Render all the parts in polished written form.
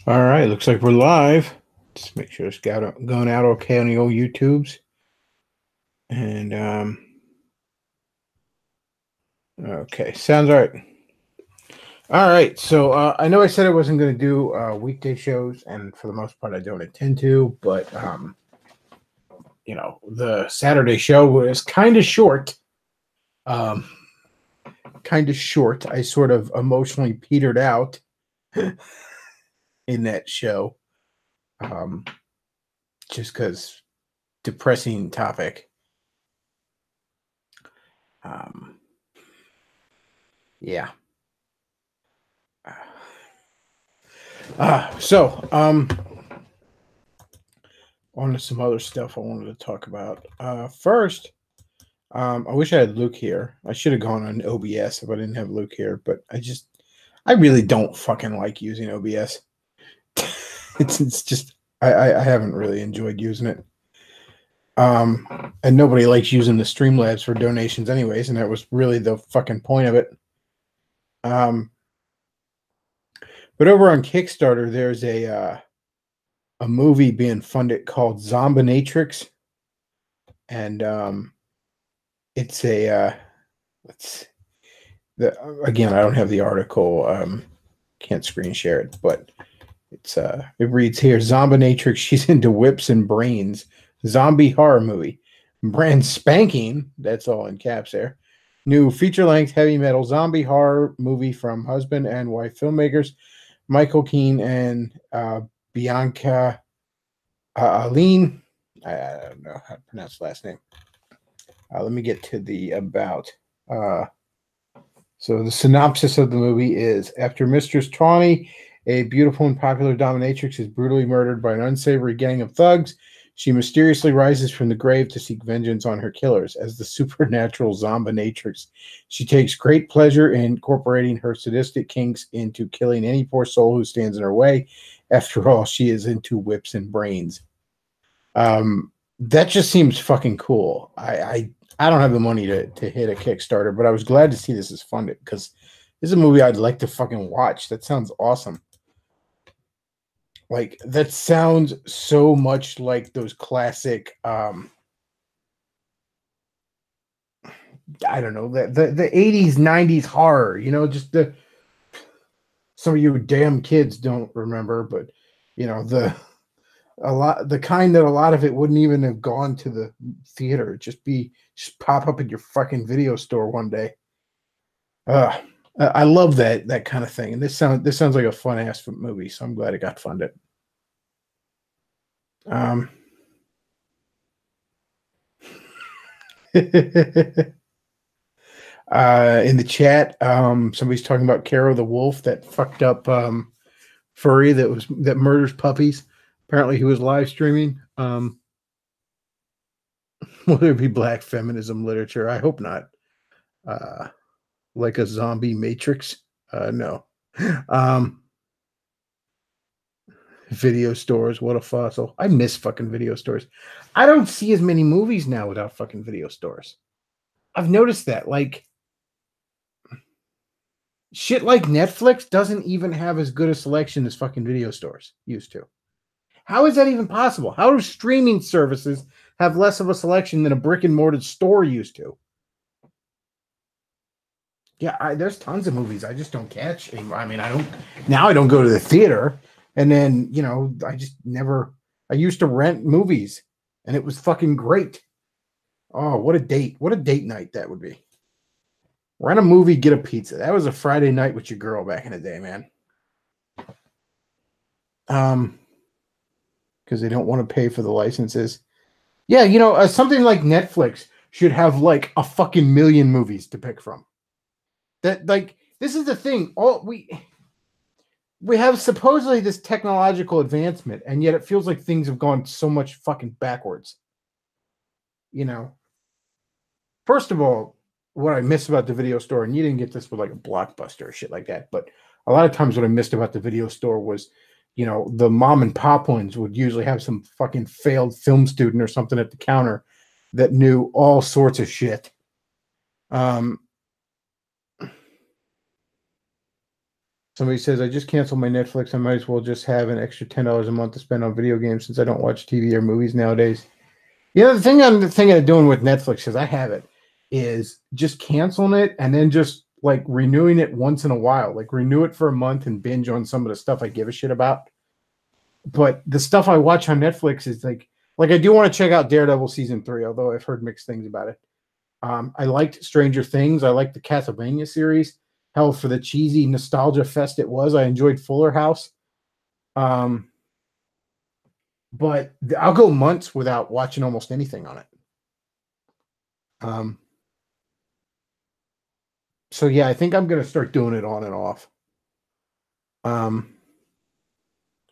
All right, looks like we're live. Just make sure it's going out okay on the old YouTubes. And okay, sounds all right. All right, so I know I said I wasn't going to do weekday shows, and for the most part, I don't intend to. But the Saturday show was kind of short. Um, kind of short. I sort of emotionally petered out in that show, um, just because depressing topic. Um, yeah. So on to some other stuff I wanted to talk about. First, I wish I had Luke here. I should have gone on OBS if I didn't have Luke here, but I really don't fucking like using OBS. It's just, I haven't really enjoyed using it. And nobody likes using the Streamlabs for donations anyways, and that was really the fucking point of it. But over on Kickstarter, there's a movie being funded called Zombinatrix, and it's a again, I don't have the article, can't screen share it, but it reads here: Zombinatrix, she's into whips and brains, zombie horror movie, brand spanking, that's all in caps there, new feature-length heavy metal zombie horror movie from husband and wife filmmakers Michael Keane and Bianca Aline. I don't know how to pronounce the last name. Let me get to the about. So the synopsis of the movie is: after Mistress Tawny, a beautiful and popular dominatrix, is brutally murdered by an unsavory gang of thugs, she mysteriously rises from the grave to seek vengeance on her killers. As the supernatural zombinatrix, she takes great pleasure in incorporating her sadistic kinks into killing any poor soul who stands in her way. After all, she is into whips and brains. That just seems fucking cool. I don't have the money to hit a Kickstarter, but I was glad to see this is funded because this is a movie I'd like to fucking watch. That sounds awesome. Like, that sounds so much like those classic I don't know, the 80s, 90s horror, just some of you damn kids don't remember, but the kind that a lot of it wouldn't even have gone to the theater. Just pop up at your fucking video store one day. I love that kind of thing, and this sounds like a fun ass movie, so I'm glad it got funded. In the chat, somebody's talking about Caro the wolf, that fucked up furry that murders puppies. Apparently, he was live streaming. Will there be black feminism literature? I hope not. Like a zombie matrix? No. Video stores, what a fossil. I miss fucking video stores. I don't see as many movies now without fucking video stores. I've noticed that. Like, shit like Netflix doesn't even have as good a selection as fucking video stores used to. How is that even possible? How do streaming services have less of a selection than a brick and mortar store used to? Yeah, there's tons of movies I just don't catch anymore. I mean, I don't go to the theater, and then, I used to rent movies, and it was fucking great. Oh, what a date night that would be. Rent a movie, get a pizza. That was a Friday night with your girl back in the day, man. Because they don't want to pay for the licenses. Yeah, something like Netflix should have like a fucking million movies to pick from. That, like, this is the thing. We have supposedly this technological advancement, and yet it feels like things have gone so much fucking backwards. First of all, what I miss about the video store, and you didn't get this with like a Blockbuster or shit like that, but a lot of times what I missed about the video store was, the mom and pop ones would usually have some fucking failed film student or something at the counter that knew all sorts of shit. Somebody says, I just canceled my Netflix. I might as well just have an extra $10 a month to spend on video games since I don't watch TV or movies nowadays. The thing I'm thinking of doing with Netflix, because I have it, is just canceling it and then just like renewing it once in a while. Like renew it for a month and binge on some of the stuff I give a shit about. But the stuff I watch on Netflix is like I do want to check out Daredevil season 3, although I've heard mixed things about it. I liked Stranger Things. I liked the Castlevania series. Hell, for the cheesy nostalgia fest it was, I enjoyed Fuller House. But I'll go months without watching almost anything on it. So yeah, I think I'm gonna start doing it on and off. But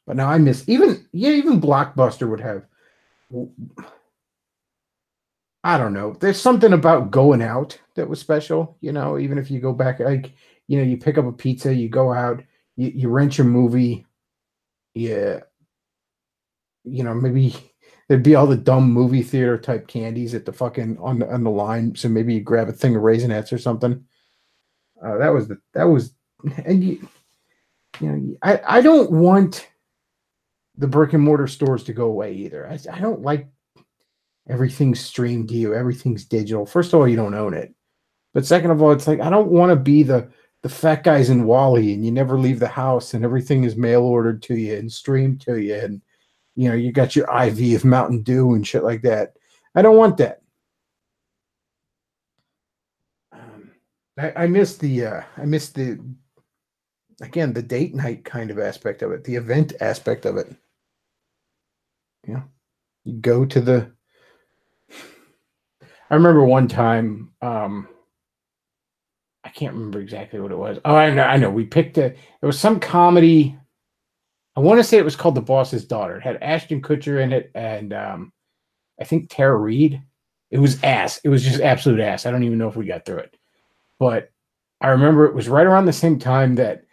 now I miss even Blockbuster would have. I don't know. There's something about going out that was special, even if you go back, like, you pick up a pizza, you go out, you rent your movie. Yeah. Maybe there'd be all the dumb movie theater type candies at the fucking on the line. So maybe you grab a thing of Raisinets or something. And I don't want the brick and mortar stores to go away either. I don't like everything's streamed to you. Everything's digital. First of all, you don't own it. But second of all, it's like, I don't want to be the fat guys in Wall-E and you never leave the house and everything is mail ordered to you and streamed to you. And, you got your IV of Mountain Dew and shit like that. I don't want that. I miss the again, the date night kind of aspect of it, the event aspect of it. You go to the, I remember one time, I can't remember exactly what it was. Oh, I know. We picked it was some comedy. I want to say it was called The Boss's Daughter. It had Ashton Kutcher in it and I think Tara Reid. It was ass. It was just absolute ass. I don't even know if we got through it. But I remember it was right around the same time that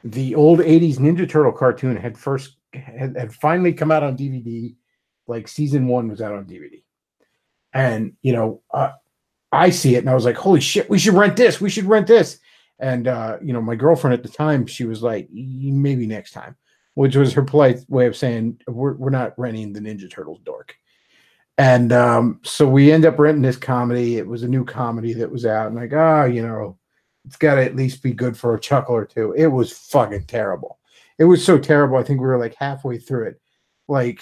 the old 80s Ninja Turtle cartoon had finally come out on DVD. Like season 1 was out on DVD. And, I see it and I was like, holy shit, we should rent this. We should rent this. And, my girlfriend at the time, she was like, maybe next time, which was her polite way of saying, we're not renting the Ninja Turtles dork. And so we end up renting this comedy. It was a new comedy that was out. And like, it's got to at least be good for a chuckle or two. It was fucking terrible. It was so terrible. I think we were like halfway through it. Like,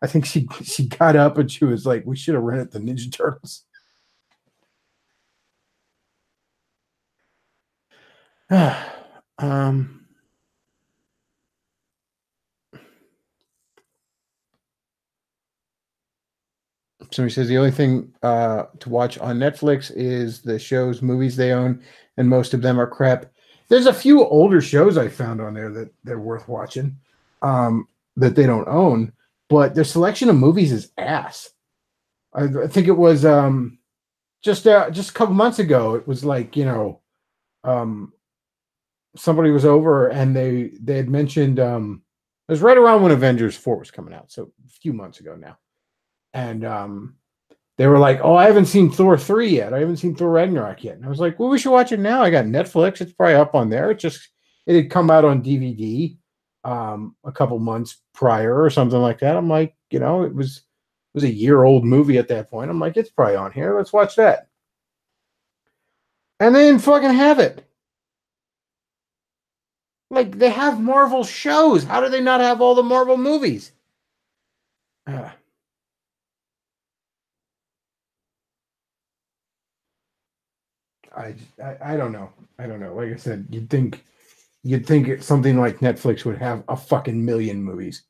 I think she got up and she was like, we should have rented the Ninja Turtles. Somebody says the only thing to watch on Netflix is the shows, movies they own, and most of them are crap. There's a few older shows I found on there that they're worth watching that they don't own, but their selection of movies is ass. I think it was just a couple months ago. It was like somebody was over and they had mentioned it was right around when Avengers 4 was coming out, so a few months ago now. And they were like, oh, I haven't seen Thor 3 yet. I haven't seen Thor Ragnarok yet. And I was like, well, we should watch it now. I got Netflix. It's probably up on there. It had come out on DVD a couple months prior or something like that. I'm like, it was a year-old movie at that point. I'm like, it's probably on here. Let's watch that. And they didn't fucking have it. Like, they have Marvel shows. How do they not have all the Marvel movies? I don't know. I don't know. Like I said, you'd think something like Netflix would have a fucking million movies.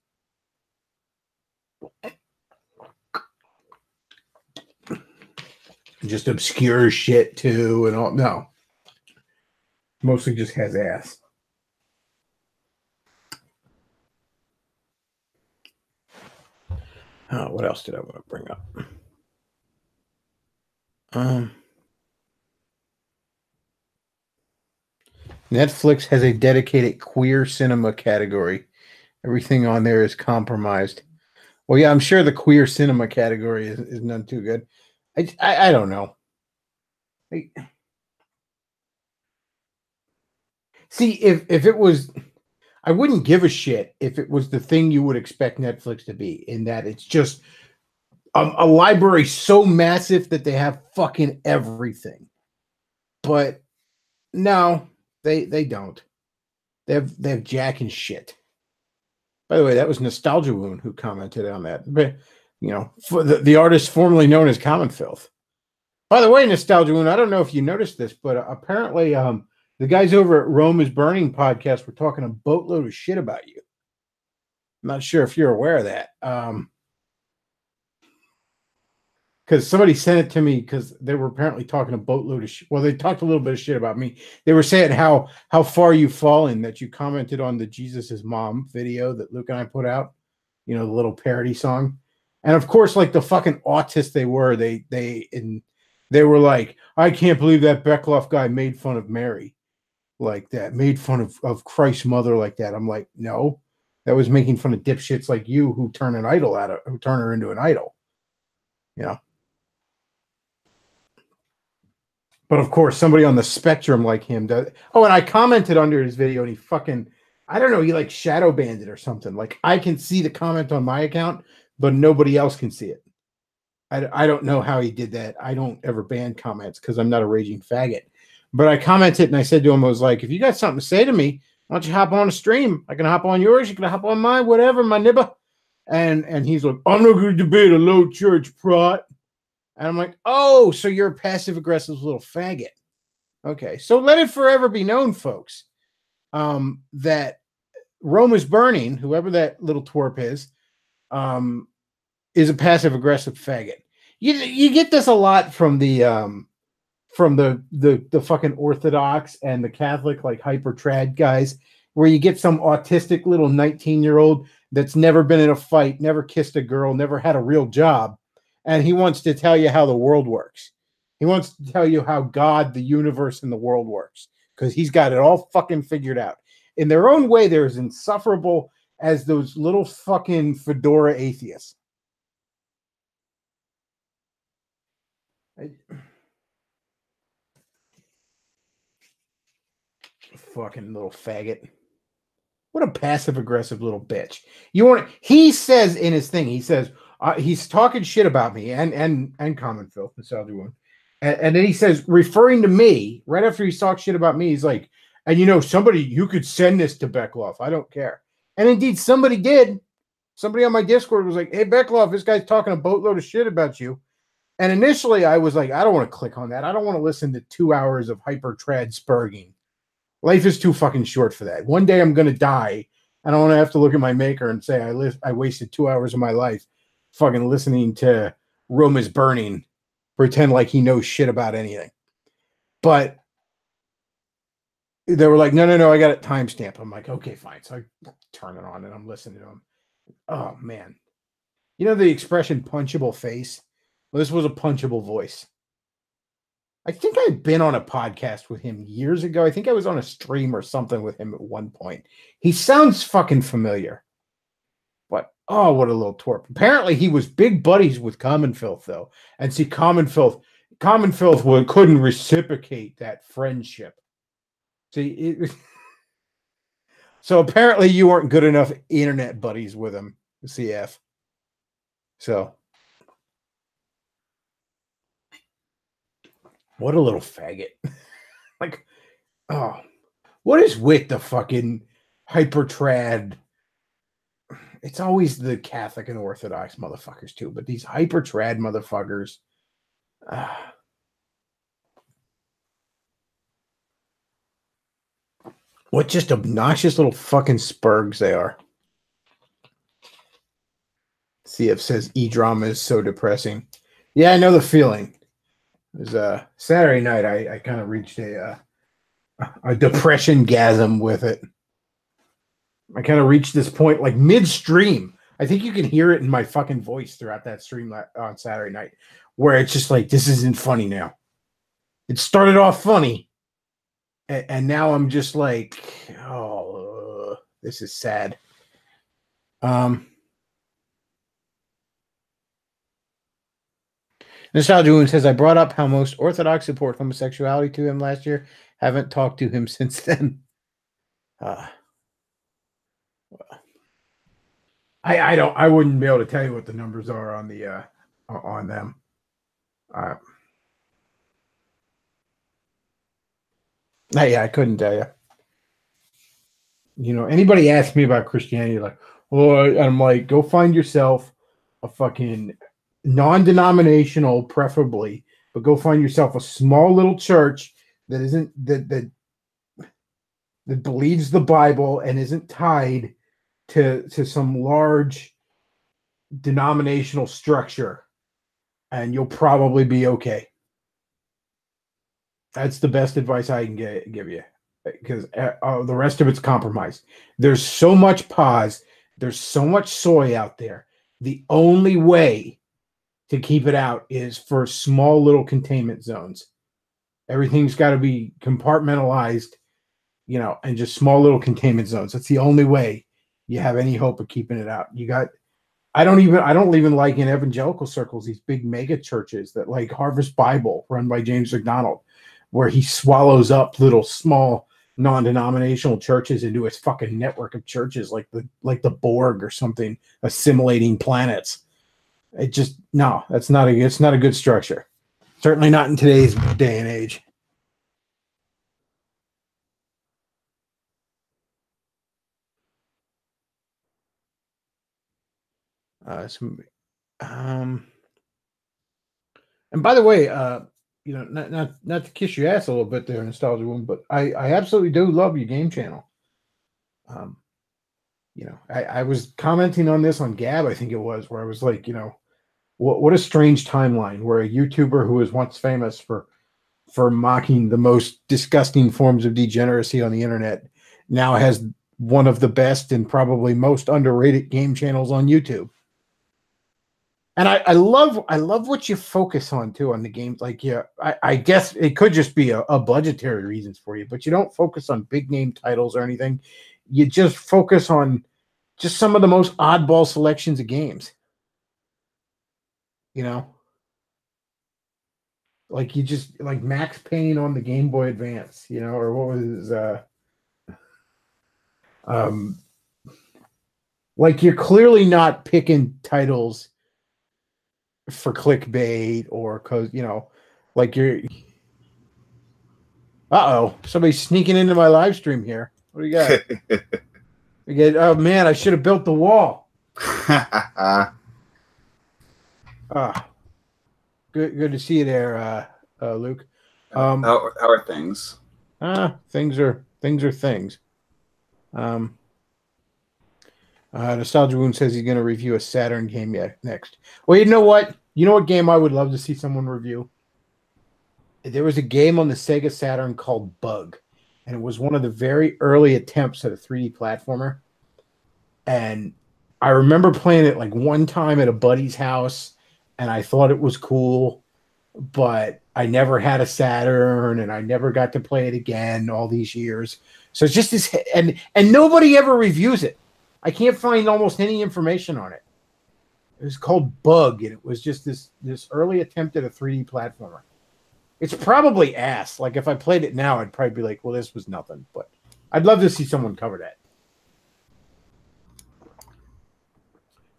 Just obscure shit too, and all. No, mostly just has ass. What else did I want to bring up? Netflix has a dedicated queer cinema category. Everything on there is compromised. Well, yeah, I'm sure the queer cinema category is none too good. I don't know. See, if it was, I wouldn't give a shit if it was the thing you would expect Netflix to be, in that it's just a library so massive that they have fucking everything. But no, they don't. They have jack and shit. By the way, that was Nostalgia Wound who commented on that. But for the artist formerly known as Common Filth. By the way, Nostalgia Wound, I don't know if you noticed this, but apparently the guys over at Rome is Burning podcast were talking a boatload of shit about you. I'm not sure if you're aware of that. Because somebody sent it to me because they were apparently talking a boatload of shit. Well, they talked a little bit of shit about me. They were saying how far you've fallen, that you commented on the Jesus is Mom video that Luke and I put out, the little parody song. And of course, like the fucking autists they were, they were like, I can't believe that Bechtloff guy made fun of Mary like that, made fun of Christ's mother like that. I'm like, no, that was making fun of dipshits like you who turn her into an idol. But of course, somebody on the spectrum like him does. Oh, and I commented under his video, and he fucking, I don't know, he like shadow banned it or something. Like, I can see the comment on my account, but nobody else can see it. I don't know how he did that. I don't ever ban comments because I'm not a raging faggot. But I commented and I said to him, I was like, if you got something to say to me, why don't you hop on a stream? I can hop on yours. You can hop on mine, whatever, my nibba. And he's like, I'm not going to debate a low church prot. And I'm like, oh, so you're a passive-aggressive little faggot. Okay, so let it forever be known, folks, that Rome is Burning, whoever that little twerp is a passive-aggressive faggot. You get this a lot from the fucking Orthodox and the Catholic, like hyper trad guys, where you get some autistic little 19-year-old that's never been in a fight, never kissed a girl, never had a real job. And he wants to tell you how the world works. He wants to tell you how God, the universe, and the world works, because he's got it all fucking figured out. In their own way, they're as insufferable as those little fucking fedora atheists. Fucking little faggot. What a passive-aggressive little bitch. He says in his thing, he says, he's talking shit about me and Common Filth, the Saudi one. And then he says, referring to me, right after he talks shit about me, he's like, and somebody, you could send this to Bechtloff. I don't care. And indeed, somebody did. Somebody on my Discord was like, hey, Bechtloff, this guy's talking a boatload of shit about you. And initially, I was like, I don't want to click on that. I don't want to listen to 2 hours of hyper trad spurging. Life is too fucking short for that. One day I'm going to die, and I want to have to look at my maker and say I wasted 2 hours of my life fucking listening to Rome is Burning, pretend like he knows shit about anything. But they were like, no, I got it timestamped. I'm like, okay, fine. So I turn it on and I'm listening to him. Oh, man. You know the expression punchable face? Well, this was a punchable voice. I think I'd been on a podcast with him years ago. I think I was on a stream or something with him at one point. He sounds fucking familiar. But, oh, what a little twerp. Apparently, he was big buddies with Common Filth, though. And see, Common Filth couldn't reciprocate that friendship. See, so apparently you weren't good enough internet buddies with him, CF. So, what a little faggot. Like, oh, what is with the fucking hyper trad? It's always the Catholic and Orthodox motherfuckers too, but these hyper trad motherfuckers. What just obnoxious little fucking spurgs they are. CF says E-drama is so depressing. Yeah, I know the feeling. It was Saturday night. I kind of reached a depression-gasm with it. I kind of reached this point like midstream. I think you can hear it in my fucking voice throughout that stream on Saturday night, where it's just like, this isn't funny now. It started off funny, and now I'm just like, oh, this is sad. Nostalgia Wound says, I brought up how most Orthodox support homosexuality to him last year. Haven't talked to him since then. Uh, I wouldn't be able to tell you what the numbers are on the on them. Yeah, I couldn't tell you. You know, anybody asks me about Christianity, like, well, I'm like, go find yourself a fucking non-denominational, preferably, but go find yourself a small little church that isn't that believes the Bible and isn't tied to some large denominational structure, and you'll probably be okay. That's the best advice I can give you, because the rest of it's compromised. There's so much pause. There's so much soy out there. The only way to keep it out is for small little containment zones. Everything's got to be compartmentalized, you know, and just small little containment zones. That's the only way you have any hope of keeping it out. You got I don't even like in evangelical circles these big mega churches that like Harvest Bible run by James McDonald, where he swallows up little small non-denominational churches into his fucking network of churches like the Borg or something, assimilating planets. It just no, it's not a good structure. Certainly not in today's day and age. And by the way, you know, not to kiss your ass a little bit there, Nostalgia Woman, but I absolutely do love your game channel. You know, I was commenting on this on Gab, I think it was, where I was like, you know, what a strange timeline where a YouTuber who was once famous for mocking the most disgusting forms of degeneracy on the internet now has one of the best and probably most underrated game channels on YouTube. And I love what you focus on too on the games. Like, yeah, I guess it could just be a budgetary reasons for you, but you don't focus on big name titles or anything. You just focus on just some of the most oddball selections of games. You know, like you just like Max Payne on the Game Boy Advance, you know, or what was like you're clearly not picking titles for clickbait or because, you know, like you're somebody's sneaking into my live stream here. What do you got? We get, oh man, I should have built the wall. Good to see you there, Luke. How are things? Things are things. Nostalgia Wound says he's going to review a Saturn game next. Well, you know what? You know what game I would love to see someone review? There was a game on the Sega Saturn called Bug, and it was one of the very early attempts at a 3D platformer. And I remember playing it like one time at a buddy's house, and I thought it was cool, but I never had a Saturn, and I never got to play it again all these years. So it's just this, and nobody ever reviews it. I can't find almost any information on it. It was called Bug, and it was just this early attempt at a 3D platformer. It's probably ass. Like, if I played it now, I'd probably be like, well, this was nothing. But I'd love to see someone cover that.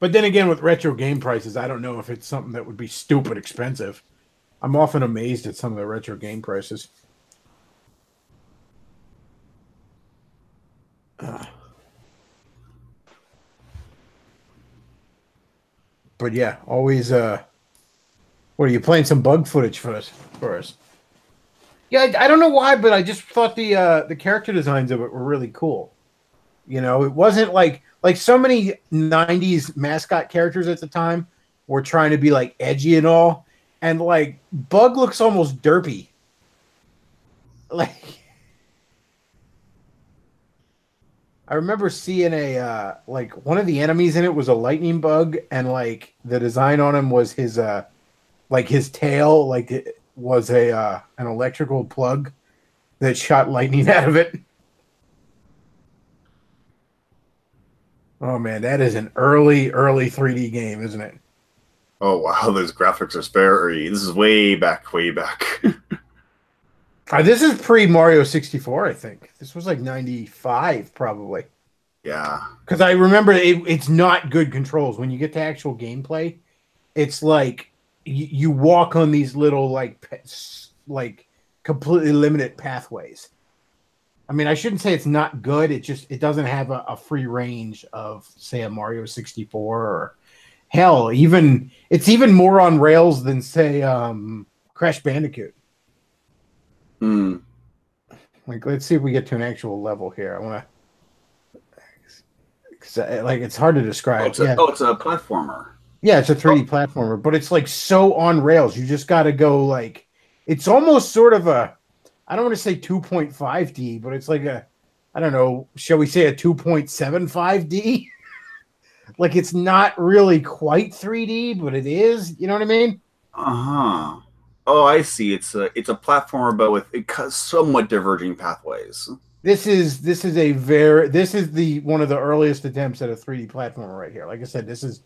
But then again, with retro game prices, I don't know if it's something that would be stupid expensive. I'm often amazed at some of the retro game prices. But yeah, always. What are you playing? Some Bug footage for us? Yeah, I don't know why, but I just thought the character designs of it were really cool. You know, it wasn't like so many '90s mascot characters at the time were trying to be like edgy and all, and like Bug looks almost derpy. Like, I remember seeing a like one of the enemies in it was a lightning bug, and like the design on him was his like his tail, like it was an electrical plug that shot lightning out of it. Oh man, that is an early 3D game, isn't it? Oh wow, those graphics are scary. This is way back. This is pre Mario 64, I think. This was like 95, probably. Yeah. Because I remember it's not good controls. When you get to actual gameplay, it's like you walk on these little like completely limited pathways. I mean, I shouldn't say it's not good. It doesn't have a free range of, say, a Mario 64 or hell, it's even more on rails than, say, Crash Bandicoot. Hmm. Like, let's see if we get to an actual level here. I want to, like, it's hard to describe. It's a platformer. Yeah, it's a 3D platformer, but it's like so on rails. You just got to go like, it's almost sort of I don't want to say 2.5D, but it's like I don't know, shall we say a 2.75D? Like, it's not really quite 3D, but it is. You know what I mean? Uh-huh. Oh, I see. It's a platformer, but with somewhat diverging pathways. This is the one of the earliest attempts at a 3D platformer right here. Like I said, this is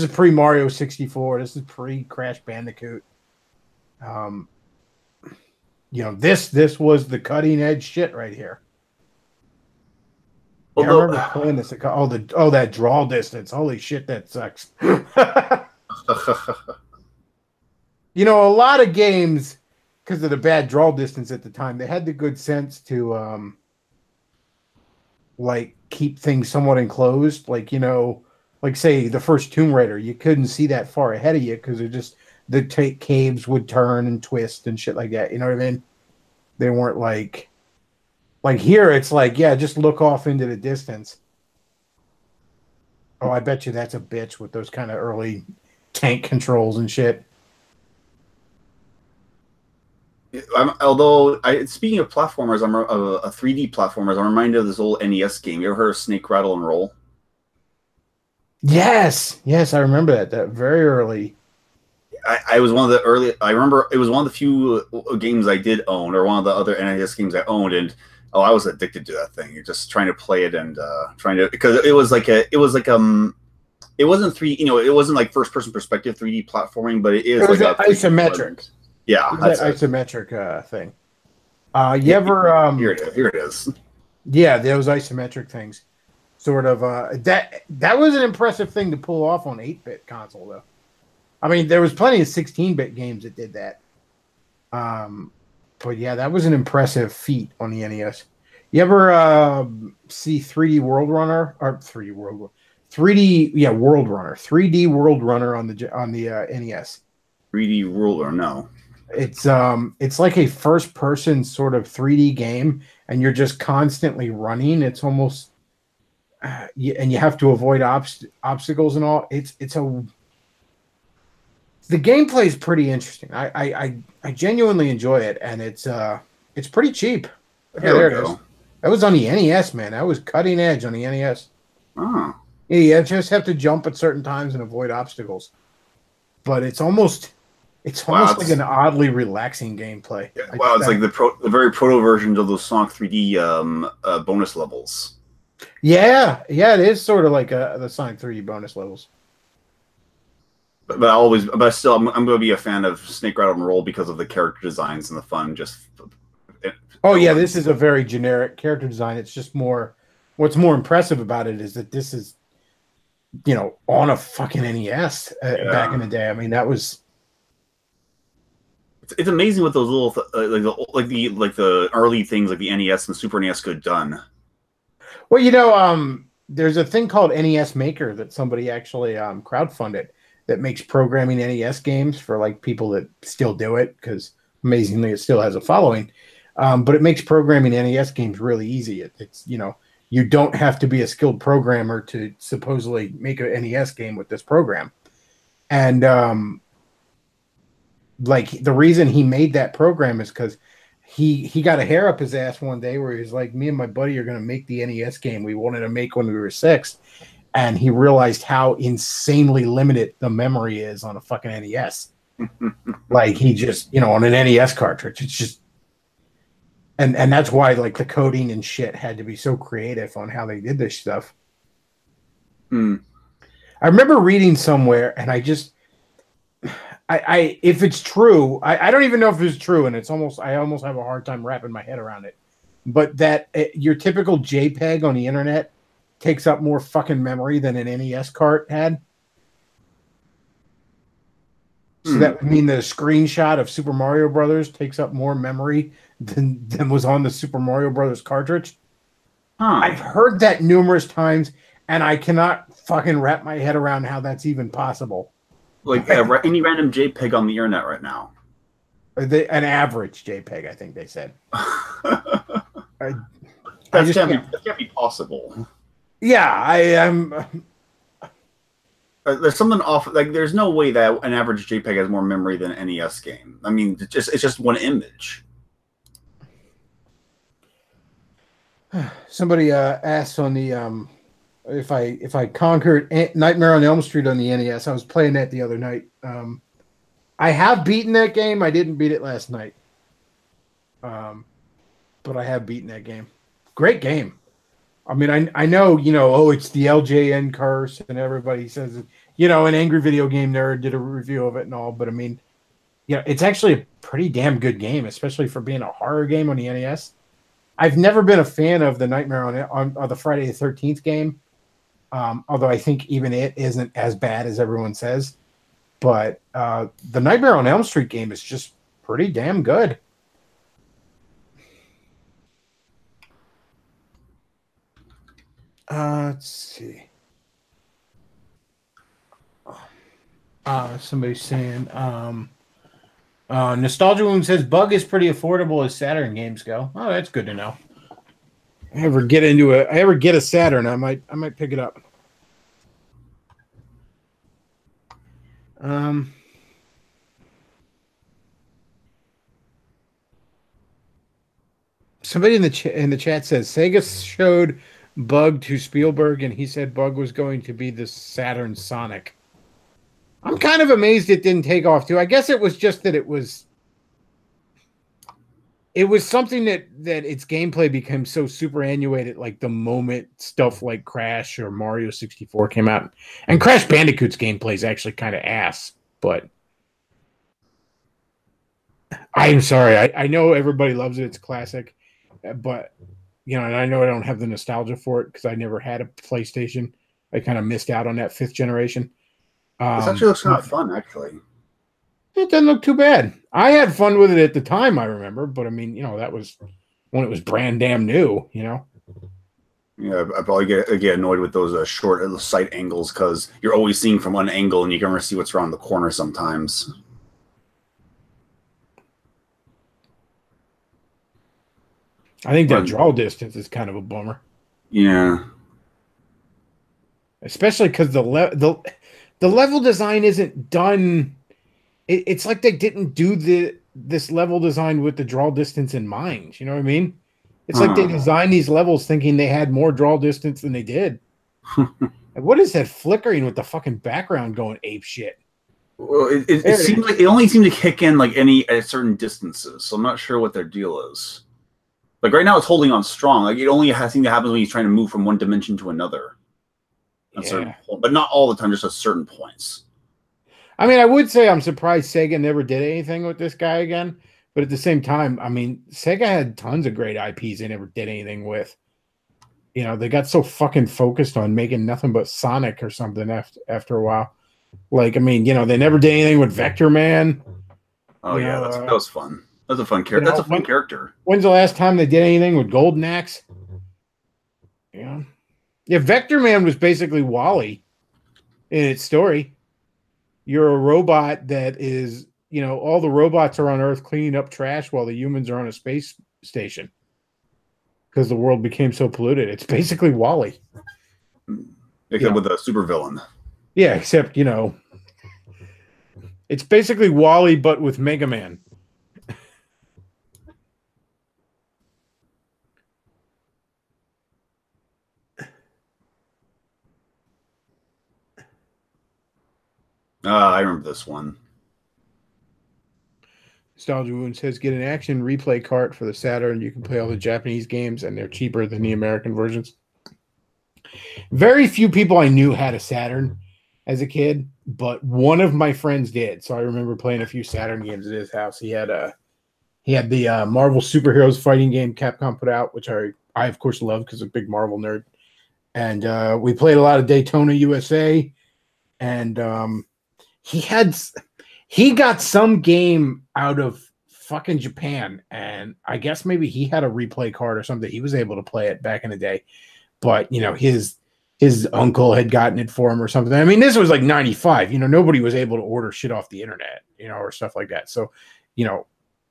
pre Mario 64. This is pre Crash Bandicoot. This was the cutting edge shit right here. Yeah, I remember playing this. That draw distance. Holy shit, that sucks. A lot of games, because of the bad draw distance at the time, they had the good sense to like keep things somewhat enclosed. Like, like say the first Tomb Raider, you couldn't see that far ahead of you because the caves would turn and twist and shit like that. You know what I mean? They weren't like here. It's like, yeah, just look off into the distance. Oh, I bet you that's a bitch with those kind of early tank controls and shit. Speaking of platformers, I'm a 3D platformers. I'm reminded of this old NES game. You ever heard of Snake Rattle and Roll? Yes, I remember that very early. I was one of the early. I remember it was one of the few games I did own, or one of the other NES games I owned, and I was addicted to that thing. You're just trying to play it and because it wasn't it wasn't like first person perspective 3D platforming, but it was like isometric. Yeah, that's that isometric thing. Here it is. Yeah, those isometric things. Sort of that was an impressive thing to pull off on 8-bit console, though. I mean, there was plenty of 16-bit games that did that. But yeah, that was an impressive feat on the NES. You ever see 3D World Runner or 3D World 3D World Runner 3D World Runner on the NES? 3D World Runner, no. It's like a first person sort of 3D game, and you're just constantly running. It's almost and you have to avoid obstacles and all. The gameplay is pretty interesting. I genuinely enjoy it, and it's pretty cheap. There it is. That was on the NES, man. That was cutting edge on the NES. Oh. Yeah, you just have to jump at certain times and avoid obstacles. But it's almost like an oddly relaxing gameplay. Yeah, it's like the very proto versions of those Sonic 3D bonus levels. Yeah, it is sort of like the Sonic 3D bonus levels. But still, I'm going to be a fan of Snake Rattle and Roll because of the character designs and the fun. This is a very generic character design. It's just more. What's more impressive about it is that this is, on a fucking NES back in the day. I mean, that was. It's amazing what those little like the early things like the NES and Super NES could have done. Well, there's a thing called NES Maker that somebody actually crowdfunded that makes programming NES games for like people that still do it, because amazingly it still has a following. But it makes programming NES games really easy. It's you don't have to be a skilled programmer to supposedly make a NES game with this program. And like the reason he made that program is because he got a hair up his ass one day where he was like, me and my buddy are going to make the NES game we wanted to make when we were 6. And he realized how insanely limited the memory is on a fucking NES. Like he just, on an NES cartridge, it's just, and that's why like the coding and shit had to be so creative on how they did this stuff. I remember reading somewhere, and I if it's true, I don't even know if it's true, and I almost have a hard time wrapping my head around it. But that your typical JPEG on the internet takes up more fucking memory than an NES cart had. So that would mean that a screenshot of Super Mario Brothers takes up more memory than was on the Super Mario Brothers cartridge. I've heard that numerous times, and I cannot fucking wrap my head around how that's even possible. Like any random JPEG on the internet right now. An average JPEG, I think they said. That can't be possible. Yeah, I am. There's something off. Like, there's no way that an average JPEG has more memory than an NES game. I mean, it's just one image. Somebody asked on the if I conquered Nightmare on Elm Street on the NES. I was playing that the other night. I have beaten that game. I didn't beat it last night. But I have beaten that game. Great game. I mean, I know, it's the LJN curse, and everybody says, an Angry Video Game Nerd did a review of it and all, but I mean, it's actually a pretty damn good game, especially for being a horror game on the NES. I've never been a fan of the Nightmare on the Friday the 13th game, although I think even it isn't as bad as everyone says. But the Nightmare on Elm Street game is just pretty damn good. Let's see. Somebody's saying, Nostalgia Wound says Bug is pretty affordable as Saturn games go. Oh, that's good to know. I ever get a Saturn, I might pick it up. Somebody in the chat says Sega showed Bug to Spielberg, and he said Bug was going to be the Saturn Sonic. I'm kind of amazed it didn't take off too. I guess it was just that it was something that its gameplay became so superannuated, like the moment stuff like Crash or Mario 64 came out. And Crash Bandicoot's gameplay is actually kind of ass, but I'm sorry. I know everybody loves it. It's classic, but and I know I don't have the nostalgia for it because I never had a PlayStation. I kind of missed out on that 5th generation. This actually looks kind of fun, actually. It doesn't look too bad. I had fun with it at the time, I remember, but I mean, that was when it was brand damn new, Yeah, I probably get annoyed with those short sight angles because you're always seeing from one angle and you can never see what's around the corner sometimes. I think that draw distance is kind of a bummer. Yeah. Especially because the level design isn't done. It's like they didn't do this level design with the draw distance in mind. You know what I mean? It's like they designed these levels thinking they had more draw distance than they did. What is that flickering with the fucking background going ape shit? Well, it seems like it only seemed to kick in like at certain distances, so I'm not sure what their deal is. Like right now, it's holding on strong. Like it only seems to happen when he's trying to move from one dimension to another. Certain point, but not all the time, just at certain points. I mean, I would say I'm surprised Sega never did anything with this guy again. But at the same time, I mean, Sega had tons of great IPs they never did anything with. They got so fucking focused on making nothing but Sonic or something after a while. Like, I mean, they never did anything with Vector Man. Oh, yeah, that was fun. That's a fun character. That's a fun character. When's the last time they did anything with Golden Axe? Yeah, Vector Man was basically Wall-E in its story. You're a robot that is, all the robots are on Earth cleaning up trash while the humans are on a space station because the world became so polluted. It's basically Wall-E. Except with a supervillain. Yeah, except, it's basically Wall-E but with Mega Man. I remember this one. Nostalgia Wound says, get an action replay cart for the Saturn. You can play all the Japanese games, and they're cheaper than the American versions. Very few people I knew had a Saturn, as a kid, but one of my friends did. So I remember playing a few Saturn games at his house. He had the Marvel superheroes fighting game Capcom put out, which I of course love because I'm a big Marvel nerd. And we played a lot of Daytona USA, and he got some game out of fucking Japan, and I guess maybe he had a replay card or something. He was able to play it back in the day, but his uncle had gotten it for him or something. I mean, this was like 95. Nobody was able to order shit off the internet, or stuff like that. So,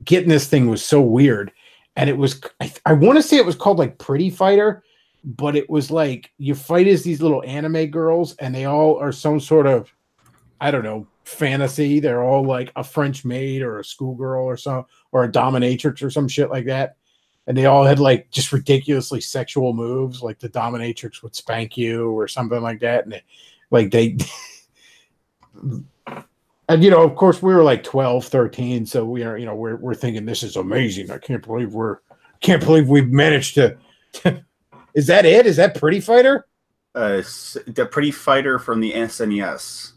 getting this thing was so weird. And it was, I want to say it was called like Pretty Fighter, but it was like you fight as these little anime girls, and they all are some sort of, I don't know, fantasy. They're all like a French maid or a schoolgirl or a dominatrix or some shit like that. And they all had like just ridiculously sexual moves, like the dominatrix would spank you or something like that. And and of course we were like 12, 13. So we're thinking this is amazing. I can't believe we've managed to. Is that it? Is that Pretty Fighter? The Pretty Fighter from the SNES.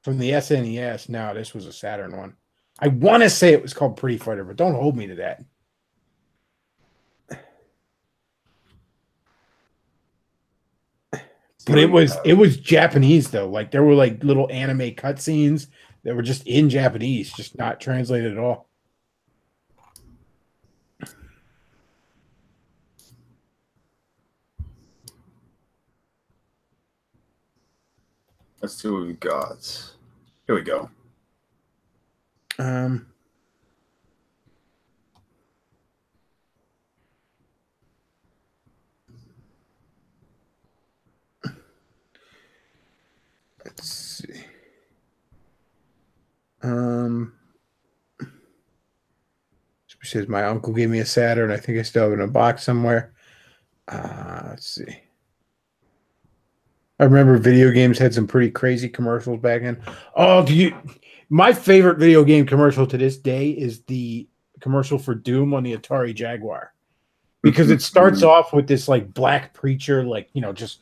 From the SNES. No, this was a Saturn one. I want to say it was called Pretty Fighter, but don't hold me to that. But it was Japanese though. Like there were like little anime cutscenes that were just in Japanese, just not translated at all. Let's see what we've got. Here we go. Let's see. Says my uncle gave me a Saturn. I think I still have it in a box somewhere. Let's see. I remember video games had some pretty crazy commercials back then. Oh, my favorite video game commercial to this day is the commercial for Doom on the Atari Jaguar. Because it starts off with this like black preacher, like, just,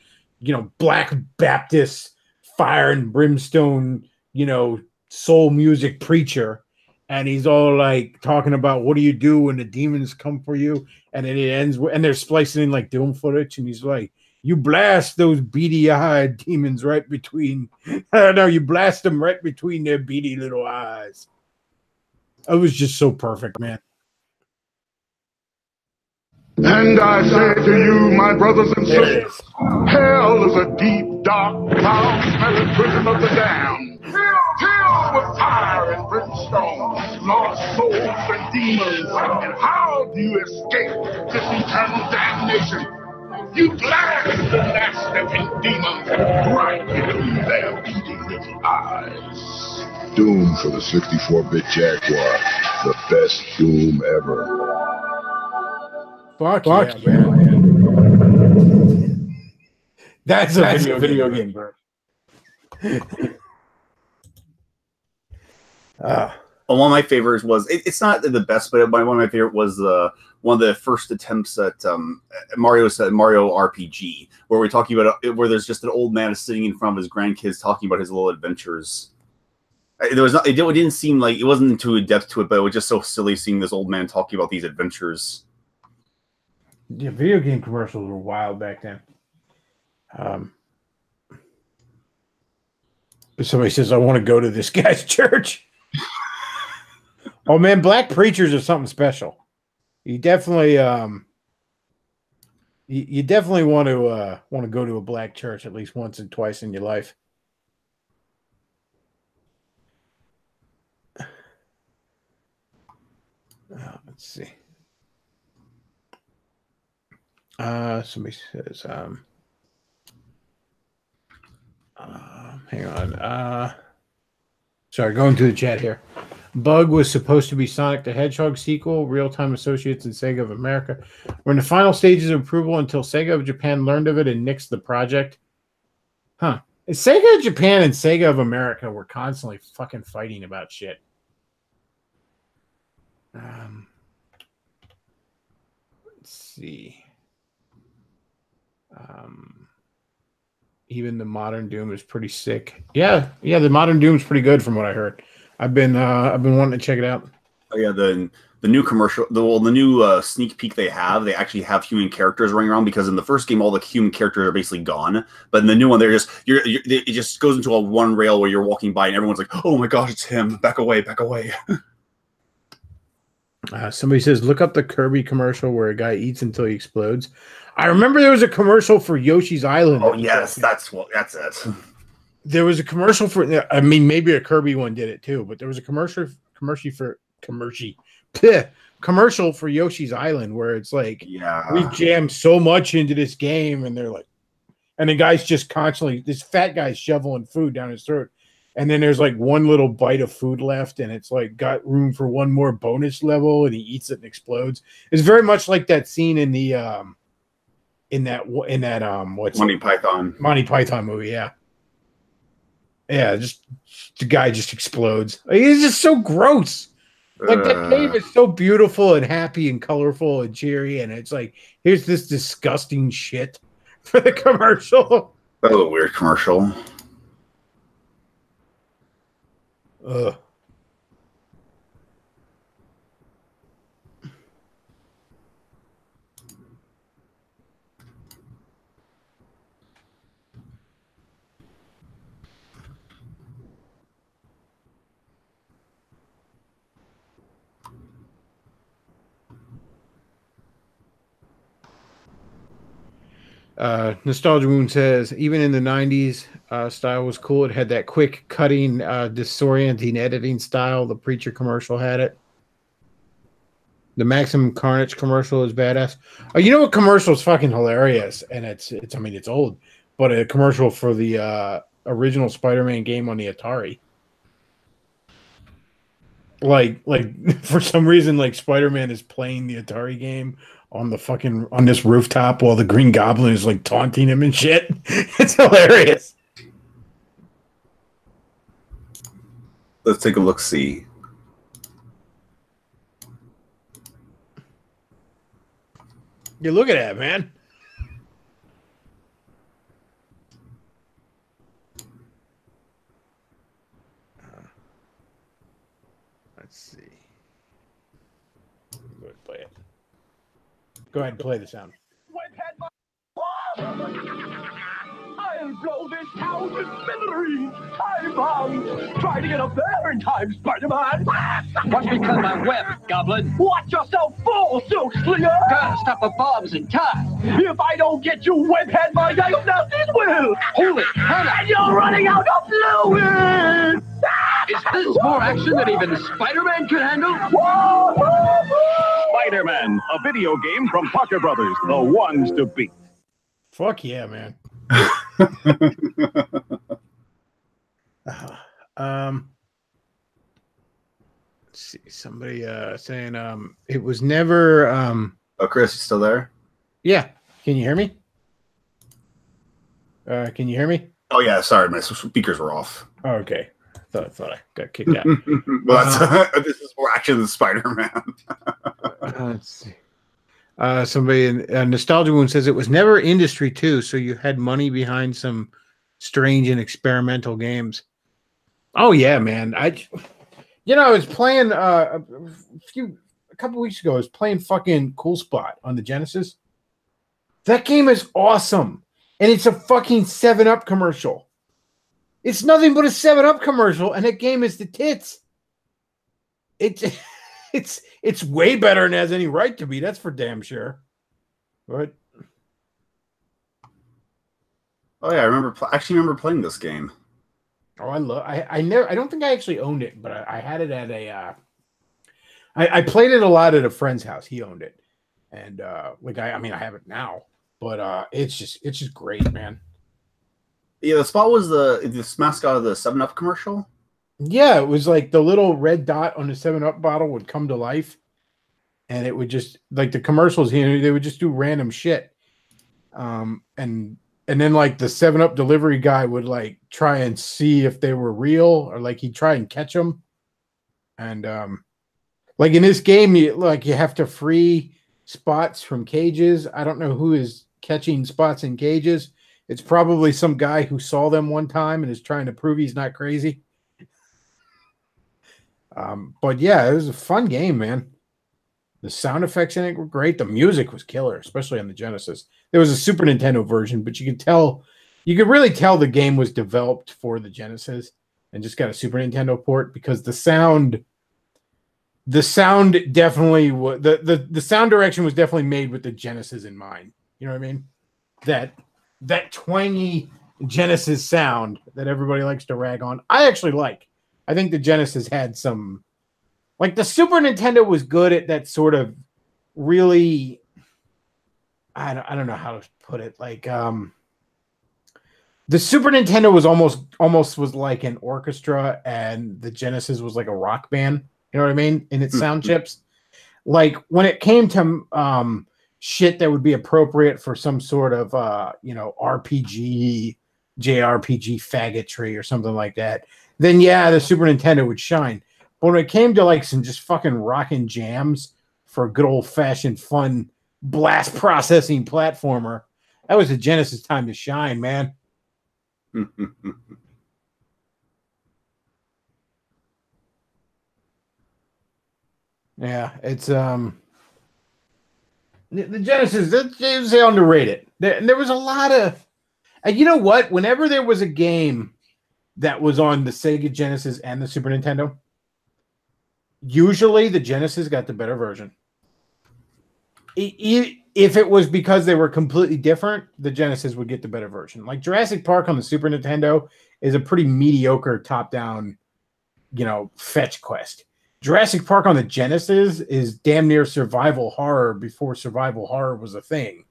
Black Baptist fire and brimstone, soul music preacher. And he's all like talking about what do you do when the demons come for you? And then it ends with, and they're splicing in like Doom footage. And he's like, you blast those beady-eyed demons right between, I don't know, you blast them right between their beady little eyes. It was just so perfect, man. And I say to you, my brothers and sisters, hell is a deep, dark, foul-smelling prison of the damned, filled with fire and brimstone, lost souls and demons. And how do you escape this eternal damnation? You blast the last-stepping demons right between their beady little eyes. Doom for the 64-bit Jaguar, the best Doom ever. Fuck yeah, man. That's a video game, bro. One of my favorites was it's not the best, but one of my favorite was one of the first attempts at Mario RPG, where we're talking about where there's just an old man sitting in front of his grandkids talking about his little adventures. It didn't seem like it wasn't too in depth to it, but it was just so silly seeing this old man talking about these adventures. Yeah, video game commercials were wild back then. Somebody says, I want to go to this guy's church. Oh man, black preachers are something special. You definitely you definitely want to go to a black church at least once and twice in your life. Let's see. Somebody says, hang on. Sorry, going through the chat here. Bug was supposed to be Sonic the Hedgehog sequel. Real-Time Associates and Sega of America were in the final stages of approval until Sega of Japan learned of it and nixed the project. Huh. Sega of Japan and Sega of America were constantly fucking fighting about shit. Let's see. Even the modern Doom is pretty sick. Yeah, the modern Doom's pretty good from what I heard. I've been wanting to check it out. Oh yeah, the new commercial, the new sneak peek they actually have human characters running around, because in the first game all the human characters are basically gone, but in the new one they're just it just goes into a one rail where you're walking by and everyone's like, oh my gosh, it's him! Back away, back away. Somebody says, look up the Kirby commercial where a guy eats until he explodes. I remember there was a commercial for Yoshi's Island. Oh yes, that's it. There was a commercial for. I mean, maybe a Kirby one did it too, but there was a commercial for Yoshi's Island where it's like, we've jammed so much into this game, and they're like, and the guy's just constantly, this fat guy's shoveling food down his throat, and then there's like one little bite of food left, and it's like got room for one more bonus level, and he eats it and explodes. It's very much like that scene in the what's Monty Python movie, just the guy just explodes. Like, it's just so gross. Like, that game is so beautiful and happy and colorful and cheery, and it's like, here's this disgusting shit for the commercial. That was a weird commercial. Ugh. Nostalgia Moon says, even in the 90s, style was cool. It had that quick cutting, disorienting editing style. The Preacher commercial had it. The Maximum Carnage commercial is badass. You know what commercial is fucking hilarious? And it's old, but a commercial for the original Spider-Man game on the Atari. Like for some reason, like Spider-Man is playing the Atari game on this rooftop while the Green Goblin is like taunting him and shit. It's hilarious. Let's take a look. See. You look at that, man. Let's see. Go ahead and play it. Go ahead and play the sound. I'll blow this town to smithereens. Time bomb. Try to get up there in time, Spider-Man. Watch me cut my web, Goblin. Watch yourself fall, Silk Slinger. Gotta stop the bombs in time. If I don't get you, webhead, my diagnosis will. Holy hell! And you're running out of fluid. Is this more action than even Spider-Man could handle? Spider-Man, a video game from Parker Brothers, the ones to beat. Fuck yeah, man. Let's see. Somebody saying it was never Oh, Chris, you still there? Yeah. Can you hear me? Can you hear me? Oh yeah, sorry, my speakers were off. Oh, okay. Thought I got kicked out. Well, this is more action than Spider-Man. Let's see. Somebody in Nostalgia Wound says it was never industry too, so you had money behind some strange and experimental games. Oh yeah, man. I was playing a couple weeks ago. I was playing fucking Cool Spot on the Genesis. That game is awesome, and it's a fucking 7-Up commercial. It's nothing but a 7-Up commercial, and that game is the tits. It's way better than it has any right to be. That's for damn sure. But oh yeah, I remember playing this game. Oh, I don't think I actually owned it, but I had it at a. I played it a lot at a friend's house. He owned it, and I have it now, but it's just great, man. Yeah, the spot was this mascot of the 7-Up commercial. Yeah, it was like the little red dot on the 7-Up bottle would come to life, and it would just, like the commercials here, they would just do random shit. And then like the 7-Up delivery guy would like try and see if they were real, or like he'd try and catch them. And like in this game, you have to free spots from cages. I don't know who is catching spots in cages. It's probably some guy who saw them one time and is trying to prove he's not crazy. But yeah, it was a fun game, man. The sound effects in it were great. The music was killer, especially on the Genesis. There was a Super Nintendo version, but you could really tell the game was developed for the Genesis and just got a Super Nintendo port because the sound definitely the sound direction was definitely made with the Genesis in mind. You know what I mean? That twangy Genesis sound that everybody likes to rag on. I actually like. I think the Genesis had some, like the Super Nintendo was good at that sort of really, I don't know how to put it. Like the Super Nintendo was almost was like an orchestra, and the Genesis was like a rock band. You know what I mean? In its sound chips. Like when it came to shit that would be appropriate for some sort of RPG, JRPG faggotry or something like that, then yeah, the Super Nintendo would shine. But when it came to like some just fucking rockin' jams for a good old fashioned fun blast processing platformer, that was the Genesis time to shine, man. Yeah, it's the Genesis. They underrated. There was a lot of, and you know what? Whenever there was a game that was on the Sega Genesis and the Super Nintendo, usually the Genesis got the better version. If it was because they were completely different, the Genesis would get the better version. Like Jurassic Park on the Super Nintendo is a pretty mediocre top-down, fetch quest. Jurassic Park on the Genesis is damn near survival horror before survival horror was a thing.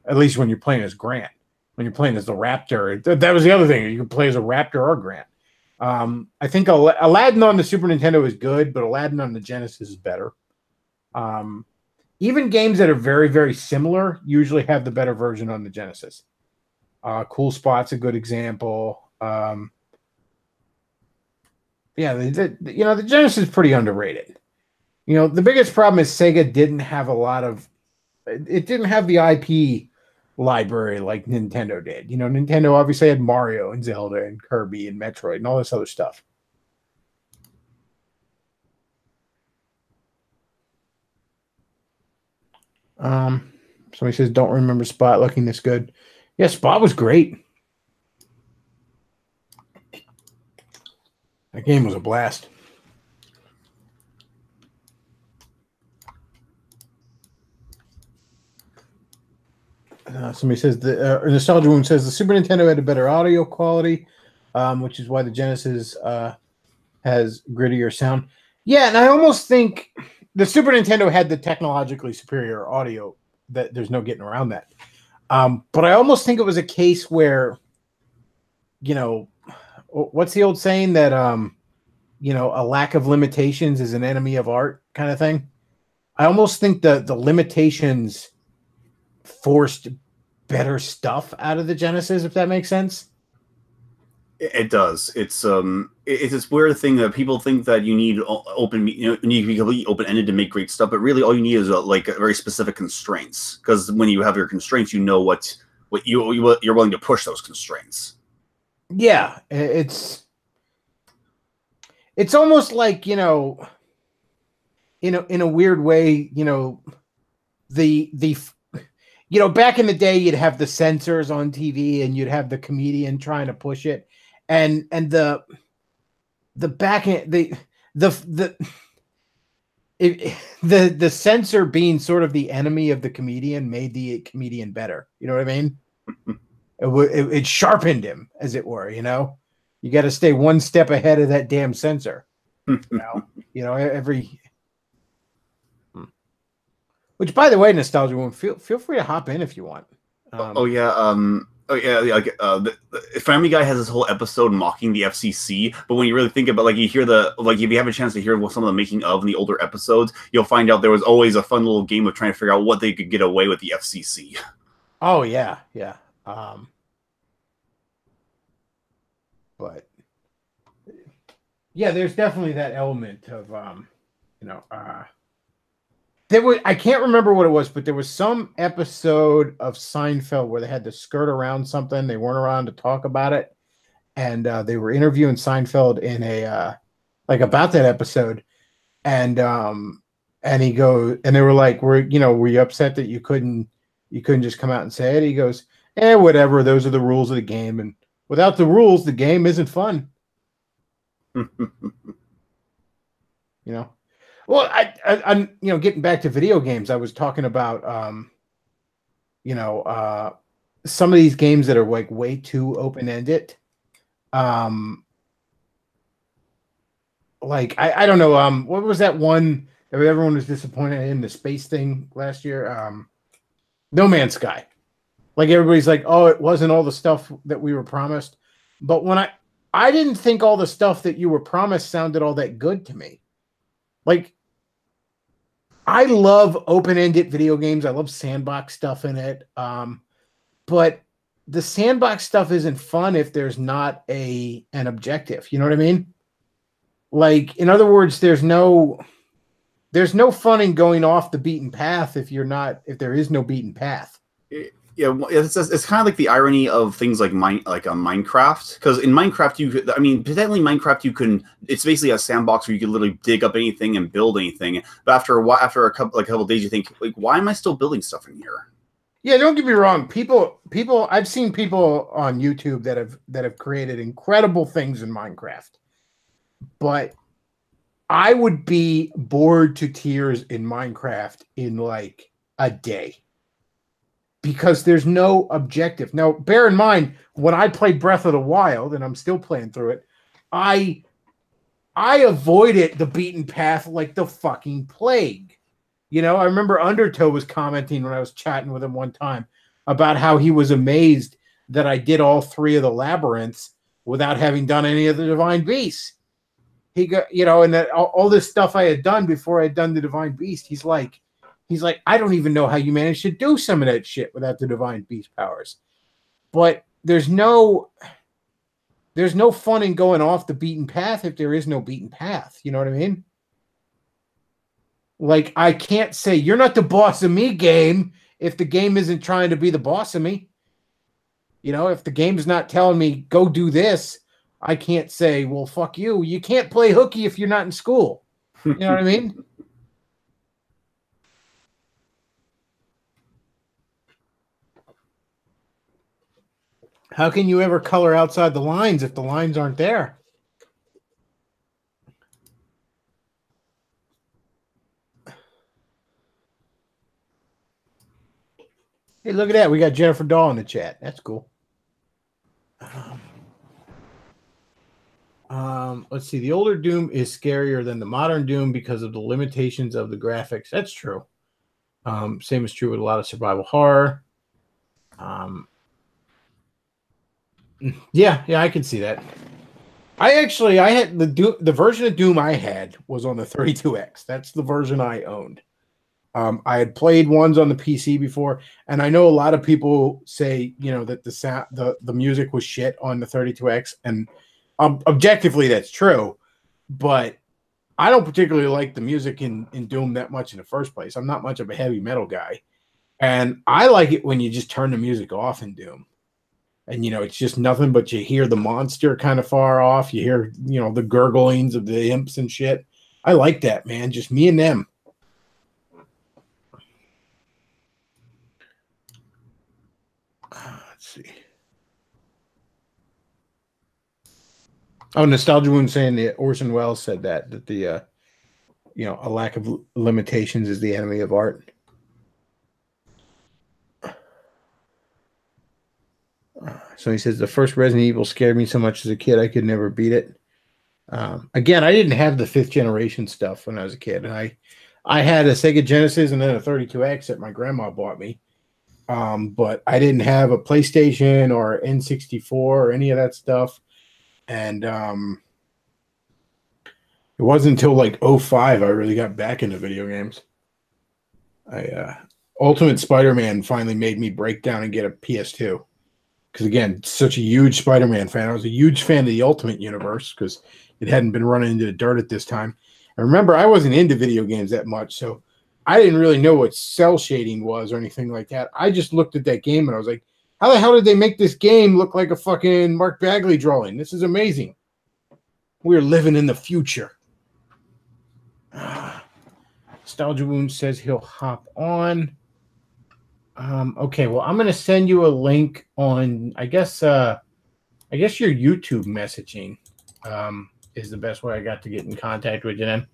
At least when you're playing as Grant. When you're playing as the Raptor. That was the other thing. You could play as a Raptor or Grant. I think Aladdin on the Super Nintendo is good, but Aladdin on the Genesis is better. Even games that are very, very similar usually have the better version on the Genesis. Cool Spot's a good example. Yeah, the Genesis is pretty underrated. The biggest problem is Sega didn't have it didn't have the IP library like Nintendo did. Nintendo obviously had Mario and Zelda and Kirby and Metroid and all this other stuff. Somebody says, don't remember Spot looking this good. Yeah, Spot was great. That game was a blast. Somebody says the Nostalgia Wound says the Super Nintendo had a better audio quality, which is why the Genesis has grittier sound. Yeah, and I almost think the Super Nintendo had the technologically superior audio. That there's no getting around that. But I almost think it was a case where, what's the old saying that a lack of limitations is an enemy of art kind of thing. I almost think the limitations forced better stuff out of the Genesis, if that makes sense. It does. It's this weird thing that people think that you need open, you need to be completely open-ended to make great stuff, but really all you need is like a very specific constraints. Because when you have your constraints, you know what you're willing to push those constraints. Yeah, it's almost like in a weird way, back in the day, you'd have the censors on TV and you'd have the comedian trying to push it. And the back end, the censor being sort of the enemy of the comedian made the comedian better. You know what I mean? It sharpened him, as it were. You got to stay one step ahead of that damn censor. Every. Which, by the way, Nostalgia Wound, feel free to hop in if you want. Family Guy has this whole episode mocking the FCC, but when you really think about, you hear if you have a chance to hear some of the making of in the older episodes, you'll find out there was always a fun little game of trying to figure out what they could get away with the FCC. Oh yeah. But yeah, there's definitely that element of I can't remember what it was, but there was some episode of Seinfeld where they had to skirt around something. They weren't around to talk about it. And they were interviewing Seinfeld in a like about that episode. And he goes, and they were like, were you upset that you couldn't just come out and say it? He goes, whatever, those are the rules of the game. And without the rules, the game isn't fun. Well, I'm getting back to video games. I was talking about some of these games that are like way too open-ended. Like I don't know. What was that one that everyone was disappointed in, the space thing last year? No Man's Sky. Like everybody's like, oh, it wasn't all the stuff that we were promised. But when I didn't think all the stuff that you were promised sounded all that good to me. Like, I love open-ended video games. I love sandbox stuff in it. But the sandbox stuff isn't fun if there's not an objective. You know what I mean? Like, in other words, there's no fun in going off the beaten path if there is no beaten path. Yeah, it's kind of like the irony of things like Minecraft, because in Minecraft potentially Minecraft it's basically a sandbox where you can literally dig up anything and build anything. But after a couple of days, you think, like, why am I still building stuff in here? Yeah, don't get me wrong. People, I've seen people on YouTube that have created incredible things in Minecraft, but I would be bored to tears in Minecraft in like a day. Because there's no objective. Now, bear in mind, when I played Breath of the Wild, and I'm still playing through it, I avoided the beaten path like the fucking plague. I remember Undertow was commenting when I was chatting with him one time about how he was amazed that I did all 3 of the labyrinths without having done any of the Divine Beasts. He got, and that all this stuff I had done before I had done the Divine Beast, he's like, I don't even know how you managed to do some of that shit without the Divine Beast powers. But there's no fun in going off the beaten path if there is no beaten path. You know what I mean? Like, I can't say, you're not the boss of me, game, if the game isn't trying to be the boss of me. If the game's not telling me, go do this, I can't say, well, fuck you. You can't play hooky if you're not in school. You know what I mean? How can you ever color outside the lines if the lines aren't there? Hey, look at that. We got Jennifer Dahl in the chat. That's cool. Let's see. The older Doom is scarier than the modern Doom because of the limitations of the graphics. That's true. Same is true with a lot of survival horror. Yeah, I can see that. I had the version of Doom I had was on the 32X. That's the version I owned. I had played ones on the PC before, and I know a lot of people say, that the music was shit on the 32X, and objectively that's true, but I don't particularly like the music in Doom that much in the first place. I'm not much of a heavy metal guy, and I like it when you just turn the music off in Doom. And, it's just nothing but you hear the monster kind of far off. You hear, the gurglings of the imps and shit. I like that, man. Just me and them. Let's see. Oh, Nostalgia Wound saying that Orson Welles said that the, a lack of limitations is the enemy of art. So he says, the first Resident Evil scared me so much as a kid, I could never beat it. Again, I didn't have the 5th generation stuff when I was a kid. And I had a Sega Genesis and then a 32X that my grandma bought me. But I didn't have a PlayStation or N64 or any of that stuff. And it wasn't until like 2005 I really got back into video games. Ultimate Spider-Man finally made me break down and get a PS2. Because, again, such a huge Spider-Man fan. I was a huge fan of the Ultimate Universe because it hadn't been running into the dirt at this time. And remember, I wasn't into video games that much. So I didn't really know what cell shading was or anything like that. I just looked at that game and I was like, how the hell did they make this game look like a fucking Mark Bagley drawing? This is amazing. We're living in the future. Nostalgia Wound says he'll hop on. Okay, well, I'm going to send you a link on, I guess your YouTube messaging is the best way I got to get in contact with you then.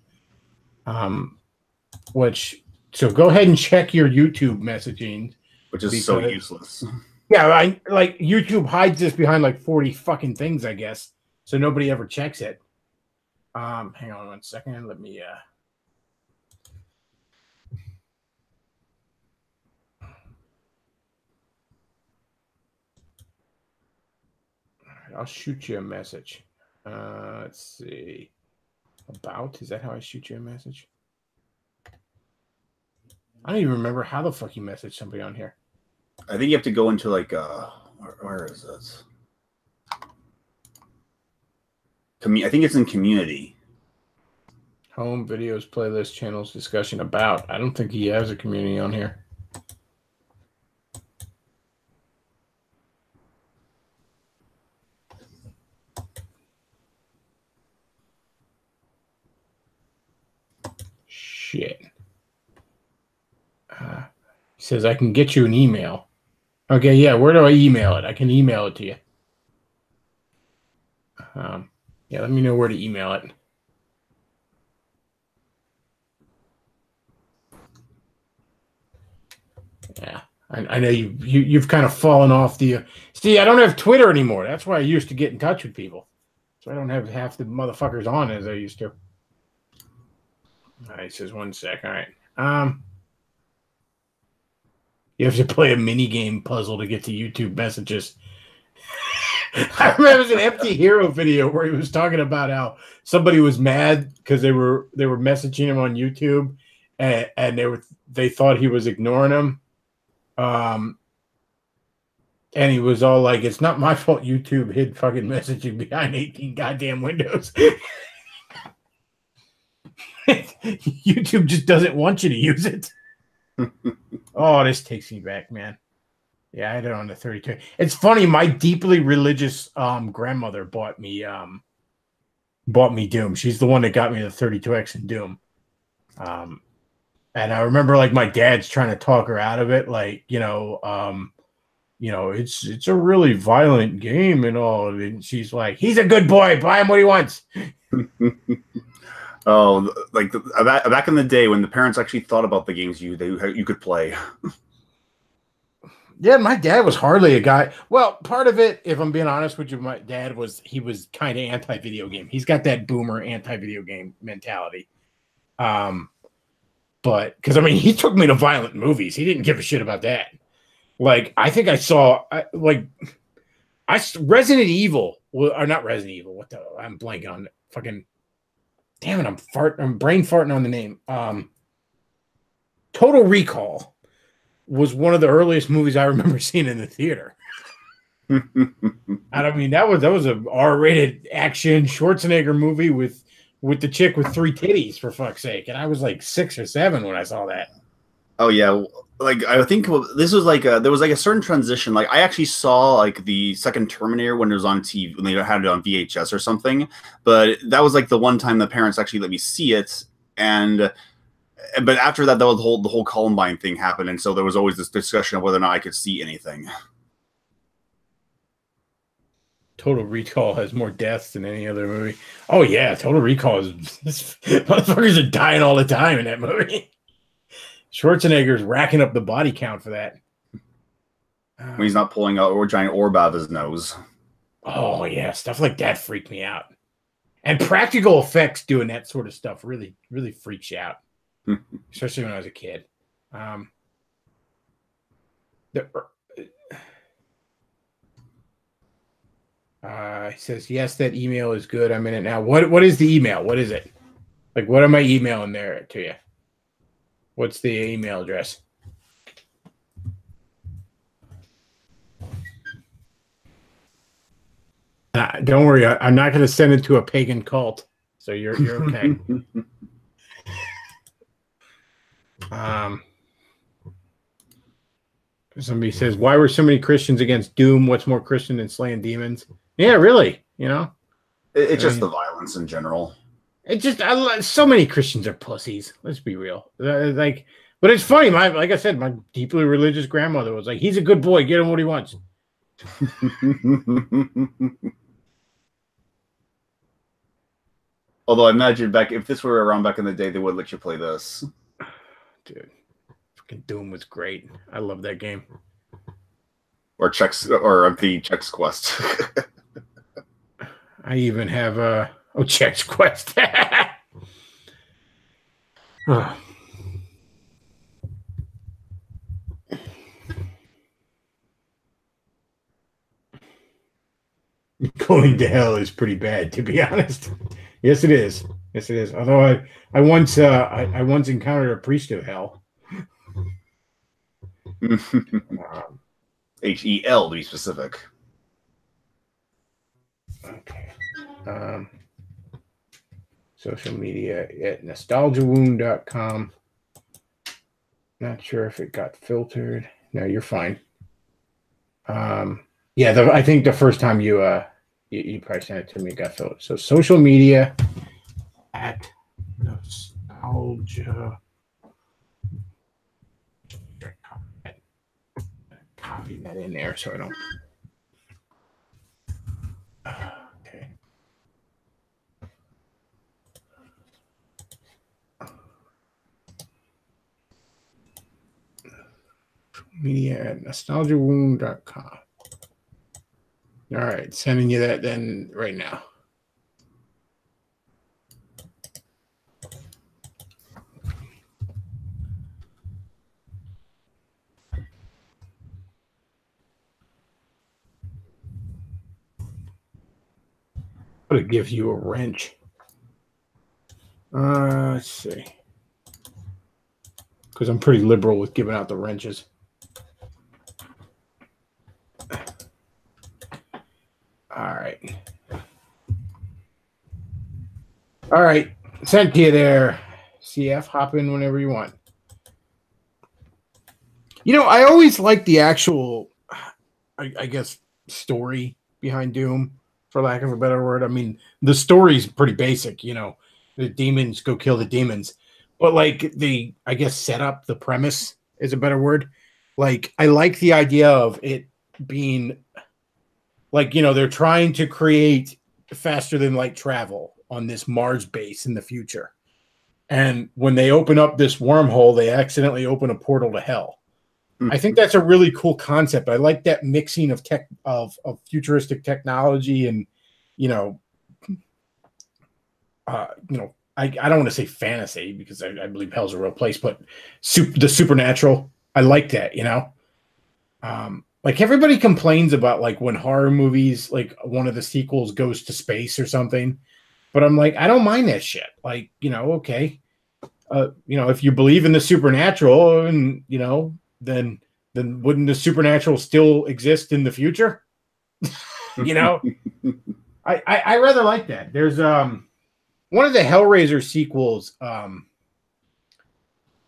So go ahead and check your YouTube messaging. Which is so useless. Yeah, like YouTube hides this behind like 40 fucking things, I guess. So nobody ever checks it. Hang on 1 second. Let me I'll shoot you a message. Let's see. About? Is that how I shoot you a message? I don't even remember how the fuck you message somebody on here. I think you have to go into like where is this? I think it's in community. Home, videos, playlist, channels, discussion about. I don't think he has a community on here. Shit. He says, I can get you an email. Okay, yeah, where do I email it? I can email it to you. Yeah, let me know where to email it. Yeah, I know you've kind of fallen off the... See, I don't have Twitter anymore. That's why I used to get in touch with people. So I don't have half the motherfuckers on as I used to. All right, he says 1 sec. All right. You have to play a mini game puzzle to get to YouTube messages. I remember it was an Empty Hero video where he was talking about how somebody was mad because they were messaging him on YouTube, and they thought he was ignoring them. And he was all like, "It's not my fault. YouTube hid fucking messaging behind 18 goddamn windows." YouTube just doesn't want you to use it. Oh, this takes me back, man. Yeah, I had it on the 32. It's funny. My deeply religious grandmother bought me Doom. She's the one that got me the 32X in Doom. And I remember like my dad's trying to talk her out of it, like it's a really violent game and all. And she's like, "He's a good boy. Buy him what he wants." Oh, like back in the day when the parents actually thought about the games you could play. Yeah, my dad was hardly a guy. Well, part of it, if I'm being honest with you, my dad was kind of anti-video game. He's got that boomer anti-video game mentality. But because I mean, he took me to violent movies. He didn't give a shit about that. Like, I think I saw Resident Evil, or not Resident Evil. What the? I'm blanking on fucking. Damn it! I'm brain farting on the name. Total Recall was one of the earliest movies I remember seeing in the theater. And I mean, that was a R-rated action Schwarzenegger movie with the chick with 3 titties, for fuck's sake. And I was like 6 or 7 when I saw that. Oh yeah, like I think this was like there was like a certain transition. Like I actually saw like the second Terminator when it was on TV, when they had it on VHS or something. But that was like the one time the parents actually let me see it. But after that, the whole Columbine thing happened, and so there was always this discussion of whether or not I could see anything. Total Recall has more deaths than any other movie. Oh yeah, Total Recall is motherfuckers are dying all the time in that movie. Schwarzenegger's racking up the body count for that. When he's not pulling out a giant orb out of his nose. Oh yeah, stuff like that freaked me out. And practical effects doing that sort of stuff really, really freaks you out. Especially when I was a kid. He says, yes, that email is good. I'm in it now. What is the email? What is it? Like, what am I emailing there to you? What's the email address? Don't worry. I'm not going to send it to a pagan cult. So you're okay. Somebody says, why were so many Christians against Doom? What's more Christian than slaying demons? Yeah, really. It's just the violence in general. It just so many Christians are pussies. Let's be real. But it's funny. Like I said, my deeply religious grandmother was like, "He's a good boy. Get him what he wants." Although I imagine if this were around back in the day, they would let you play this. Dude, freaking Doom was great. I love that game. Or the Chex Quest. I even have Chex Quest. Going to hell is pretty bad, to be honest. Yes, it is. Yes, it is. Although I once encountered a priest of hell. HEL to be specific. Okay. Social media at nostalgiawound.com. Not sure if it got filtered. No, you're fine. Yeah, I think the first time you probably sent it to me, it got filtered. So social media at nostalgia. Copy that in there so I don't. Okay. Media at nostalgiawound.com. All right, sending you that then right now. But it gives you a wrench. Let's see. Because I'm pretty liberal with giving out the wrenches. All right. All right. Sent to you there. CF, hop in whenever you want. I always like the actual, I guess, story behind Doom, for lack of a better word. I mean, the story's pretty basic, the demons go kill the demons. But I guess set up the premise is a better word. I like the idea of it being they're trying to create faster than light travel on this Mars base in the future. And when they open up this wormhole, they accidentally open a portal to hell. I think that's a really cool concept. I like that mixing of futuristic technology and, I don't want to say fantasy because I believe hell's a real place, but the supernatural. I like that, everybody complains about when horror movies, one of the sequels goes to space or something, but I'm I don't mind that shit. Okay. If you believe in the supernatural and, then wouldn't the supernatural still exist in the future? I rather like that. There's one of the Hellraiser sequels.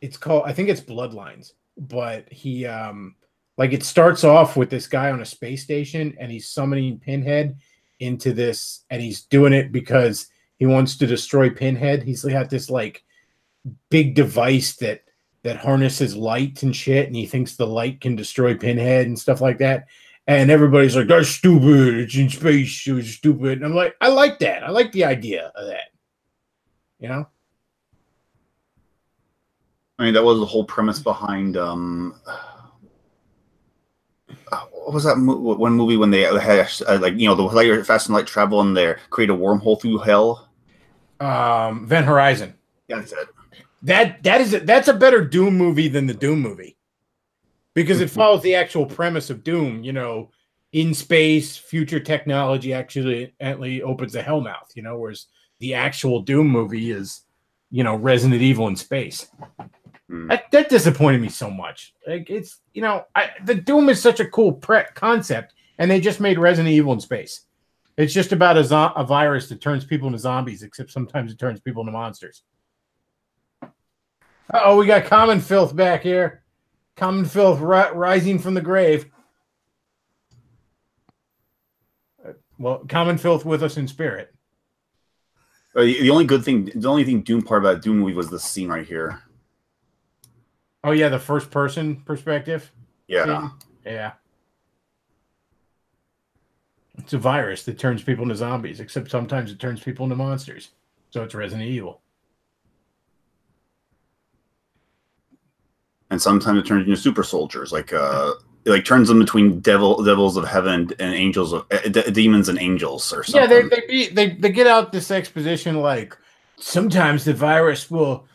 It's called, I think it's Bloodlines, but he it starts off with this guy on a space station and he's summoning Pinhead into this, and he's doing it because he wants to destroy Pinhead. He's got this big device that harnesses light and shit, and he thinks the light can destroy Pinhead and stuff like that. And everybody's like, that's stupid. It's in space. It's stupid. And I'm like, I like that. I like the idea of that. I mean, that was the whole premise behind what was that one movie when they had the fast and light travel and they create a wormhole through hell? Event Horizon. Yeah, that's it. That's a better Doom movie than the Doom movie, because it follows the actual premise of Doom. In space, future technology actually opens the hellmouth. Whereas the actual Doom movie is, Resident Evil in space. That disappointed me so much. It's the Doom is such a cool concept, and they just made Resident Evil in space. It's just about a virus that turns people into zombies, except sometimes it turns people into monsters. Oh, we got Common Filth back here. Common Filth rising from the grave. Well, Common Filth with us in spirit. The only thing Doom part about Doom movie was this scene right here. Oh yeah, the first person perspective. Yeah. Scene? Yeah. It's a virus that turns people into zombies, except sometimes it turns people into monsters. So it's Resident Evil. And sometimes it turns into super soldiers, like turns them between devils of heaven and angels of demons and angels or something. Yeah, they get out this exposition like sometimes the virus will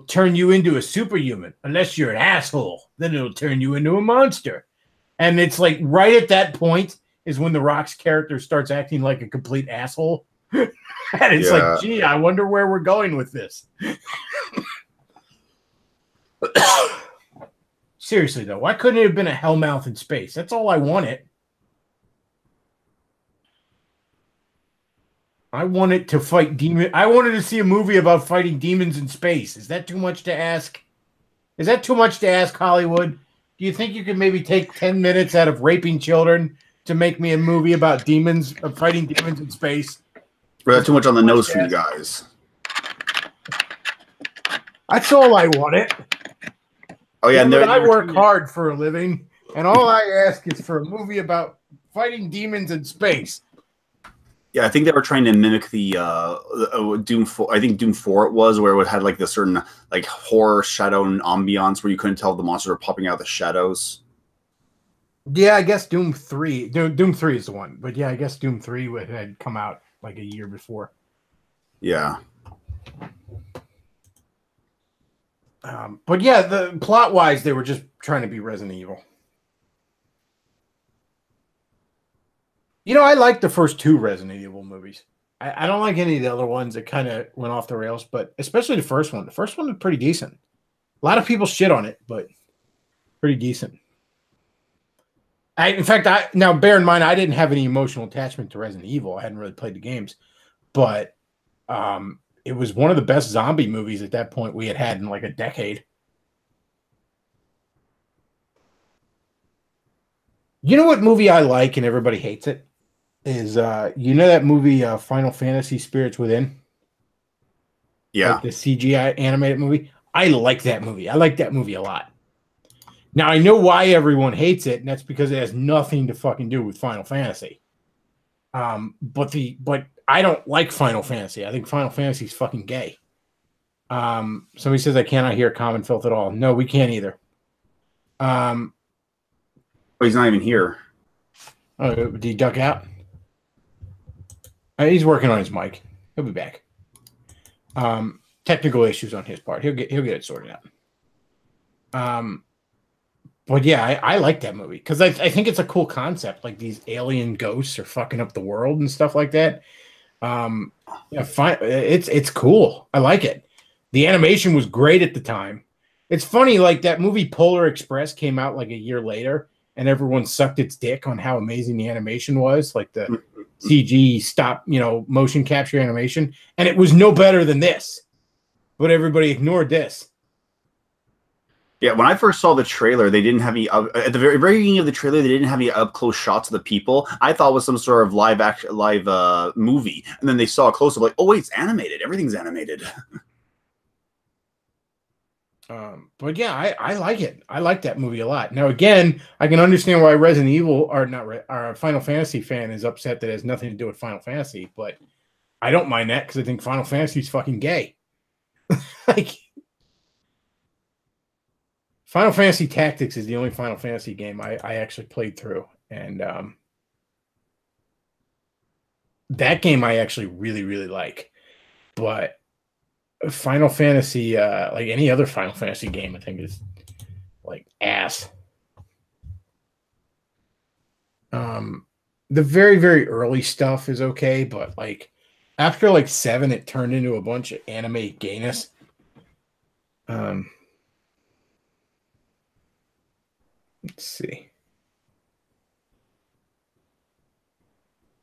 turn you into a superhuman unless you're an asshole. Then it'll turn you into a monster. And it's like right at that point is when the Rock's character starts acting like a complete asshole. And it's like, gee, I wonder where we're going with this. Seriously, though, why couldn't it have been a Hellmouth in space? That's all I wanted. I wanted to fight demons. I wanted to see a movie about fighting demons in space. Is that too much to ask? Is that too much to ask, Hollywood? Do you think you could maybe take 10 minutes out of raping children to make me a movie about demons, of fighting demons in space? Or that's too much on the nose for you guys. That's all I wanted. Oh yeah, and I work hard for a living, and all I ask is for a movie about fighting demons in space. Yeah, I think they were trying to mimic the Doom 4. I think Doom 4 it was, where it had like the certain like horror shadow and ambiance where you couldn't tell if the monsters were popping out of the shadows. Yeah, I guess Doom 3. Doom 3 is the one, but yeah, I guess Doom 3 had come out like a year before. Yeah. But yeah, the plot-wise, they were just trying to be Resident Evil. You know, I like the first two Resident Evil movies. I don't like any of the other ones that kind of went off the rails, but especially the first one. The first one was pretty decent. A lot of people shit on it, but pretty decent. In fact, now bear in mind, I didn't have any emotional attachment to Resident Evil. I hadn't really played the games, but it was one of the best zombie movies at that point we had in like a decade. You know what movie I like and everybody hates it? Is you know that movie Final Fantasy Spirits Within? Yeah. Like the CGI animated movie? I like that movie. I like that movie a lot. Now, I know why everyone hates it, and that's because it has nothing to fucking do with Final Fantasy. But I don't like Final Fantasy. I think Final Fantasy is fucking gay. Somebody says I cannot hear Common Filth at all. No, we can't either. Oh, he's not even here. Oh, did he duck out? He's working on his mic. He'll be back. Technical issues on his part. He'll get it sorted out. But yeah, I like that movie because I think it's a cool concept. Like these alien ghosts are fucking up the world and stuff like that. Yeah, fine. It's cool. I like it. The animation was great at the time. It's funny, like that movie Polar Express came out like a year later, and everyone sucked its dick on how amazing the animation was, like the CG stop, motion capture animation, and it was no better than this. But everybody ignored this. Yeah, when I first saw the trailer, they didn't have any at the very beginning of the trailer. They didn't have any up close shots of the people. I thought it was some sort of live movie, and then they saw a close up, like, oh wait, it's animated. Everything's animated. But yeah, I like it. I like that movie a lot. Now, again, I can understand why Resident Evil or a Final Fantasy fan is upset that it has nothing to do with Final Fantasy, but I don't mind that because I think Final Fantasy is fucking gay. Like, Final Fantasy Tactics is the only Final Fantasy game I actually played through, and that game I actually really, really like. But Final Fantasy, like any other Final Fantasy game, I think is like ass. The very, very early stuff is okay, but like after like 7, it turned into a bunch of anime gayness. Let's see.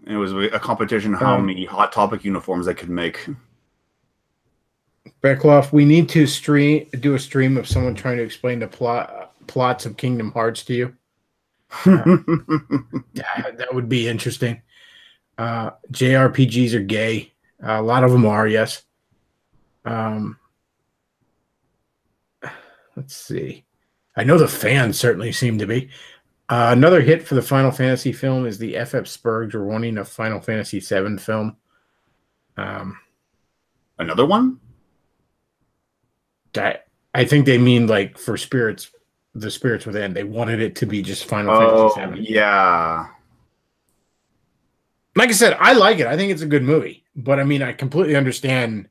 It was a competition how many Hot Topic uniforms they could make. Bechtloff, we need to do a stream of someone trying to explain the plots of Kingdom Hearts to you. That would be interesting. JRPGs are gay. A lot of them are, yes. Let's see. I know the fans certainly seem to be. Another hit for the Final Fantasy film is the FF Spurgs were wanting a Final Fantasy VII film. Another one? I think they mean like for Spirits, the Spirits Within. They wanted it to be just Final Fantasy VII. Yeah. Like I said, I like it. I think it's a good movie. But I mean, I completely understand,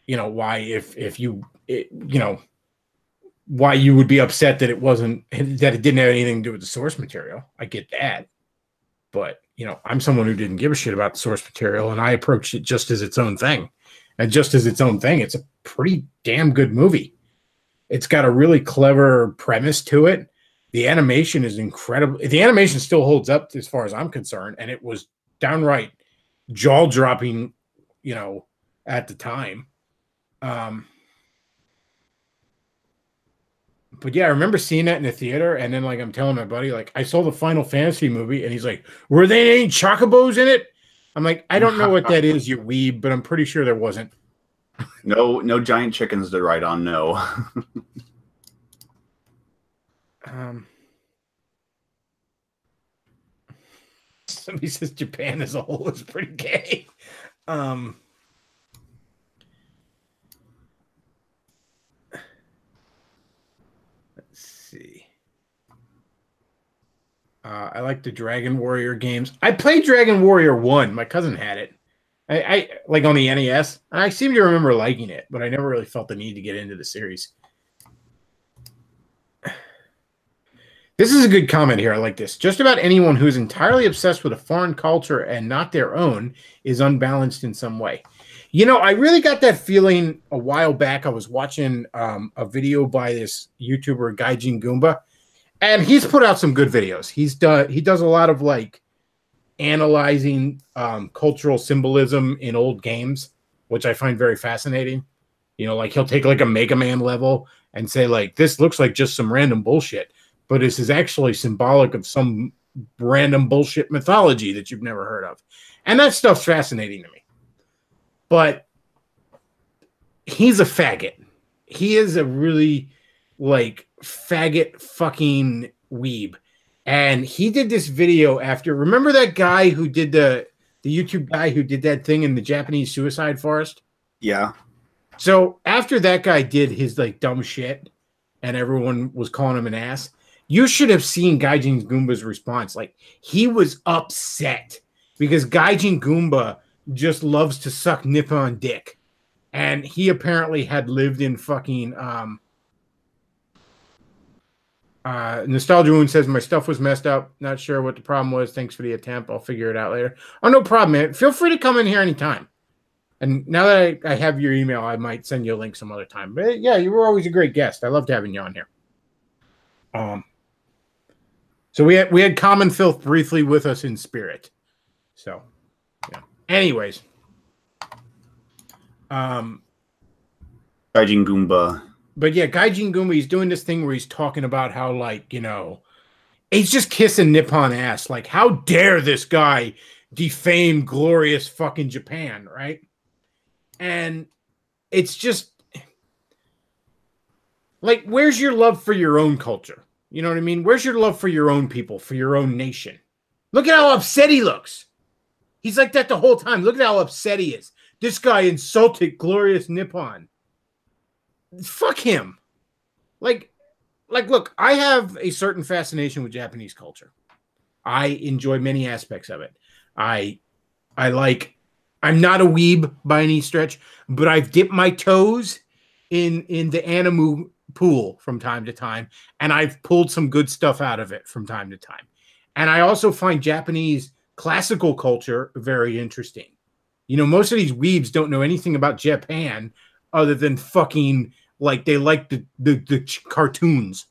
why why you would be upset that it didn't have anything to do with the source material. I get that. But, I'm someone who didn't give a shit about the source material, and I approached it just as its own thing. And just as its own thing, it's a pretty damn good movie. It's got a really clever premise to it. The animation is incredible. The animation still holds up as far as I'm concerned, and it was downright jaw-dropping, at the time. But yeah, I remember seeing that in the theater, and then I'm telling my buddy, I saw the Final Fantasy movie, and he's like, "Were there any chocobos in it?" I'm like, "I don't know what that is, you weeb, but I'm pretty sure there wasn't." No giant chickens to ride on. No. Somebody says Japan as a whole is pretty gay. Let's see. I like the Dragon Warrior games. I played Dragon Warrior 1. My cousin had it. I like on the NES. I seem to remember liking it, but I never really felt the need to get into the series. This is a good comment here. I like this. Just about anyone who is entirely obsessed with a foreign culture and not their own is unbalanced in some way. I really got that feeling a while back. I was watching a video by this YouTuber, Gaijin Goomba, and he's put out some good videos. He does a lot of analyzing cultural symbolism in old games, which I find very fascinating. He'll take a Mega Man level and say this looks like just some random bullshit, but this is actually symbolic of some random bullshit mythology that you've never heard of. And that stuff's fascinating to me. But he's a faggot. He is a really faggot fucking weeb. And he did this video after, remember that guy who did the YouTube guy who did that thing in the Japanese suicide forest? Yeah. So after that guy did his dumb shit and everyone was calling him an ass, you should have seen Gaijin Goomba's response. He was upset because Gaijin Goomba just loves to suck Nippon dick. And he apparently had lived in fucking Nostalgia Wound says, my stuff was messed up. Not sure what the problem was. Thanks for the attempt. I'll figure it out later. Oh, no problem, man. Feel free to come in here anytime. And now that I have your email, I might send you a link some other time. But yeah, you were always a great guest. I loved having you on here. So we had Common Filth briefly with us in spirit. So, yeah. Anyways. Gaijin Goomba. But yeah, Gaijin Goomba, he's doing this thing where he's talking about how, he's just kissing Nippon ass. How dare this guy defame glorious fucking Japan, right? And it's just, where's your love for your own culture? You know what I mean? Where's your love for your own people, for your own nation? Look at how upset he looks. He's like that the whole time. Look at how upset he is. This guy insulted glorious Nippon. Fuck him. Look, I have a certain fascination with Japanese culture. I enjoy many aspects of it. I'm not a weeb by any stretch, but I've dipped my toes in the anime pool from time to time, and I've pulled some good stuff out of it from time to time. And I also find Japanese classical culture very interesting. Most of these weebs don't know anything about Japan other than fucking they like the cartoons.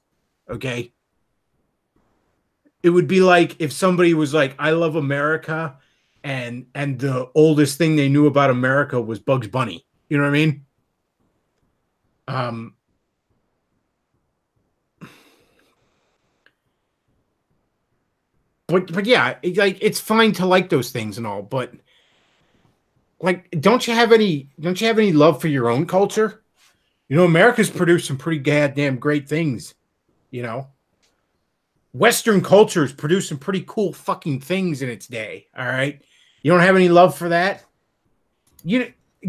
Okay. It would be like if somebody was like, I love America, and the oldest thing they knew about America was Bugs Bunny. You know what I mean? Um, but yeah, it's fine to like those things and all, but like, don't you have any love for your own culture? You know, America's produced some pretty goddamn great things. You know, Western culture's produced some pretty cool fucking things in its day. All right, you don't have any love for that.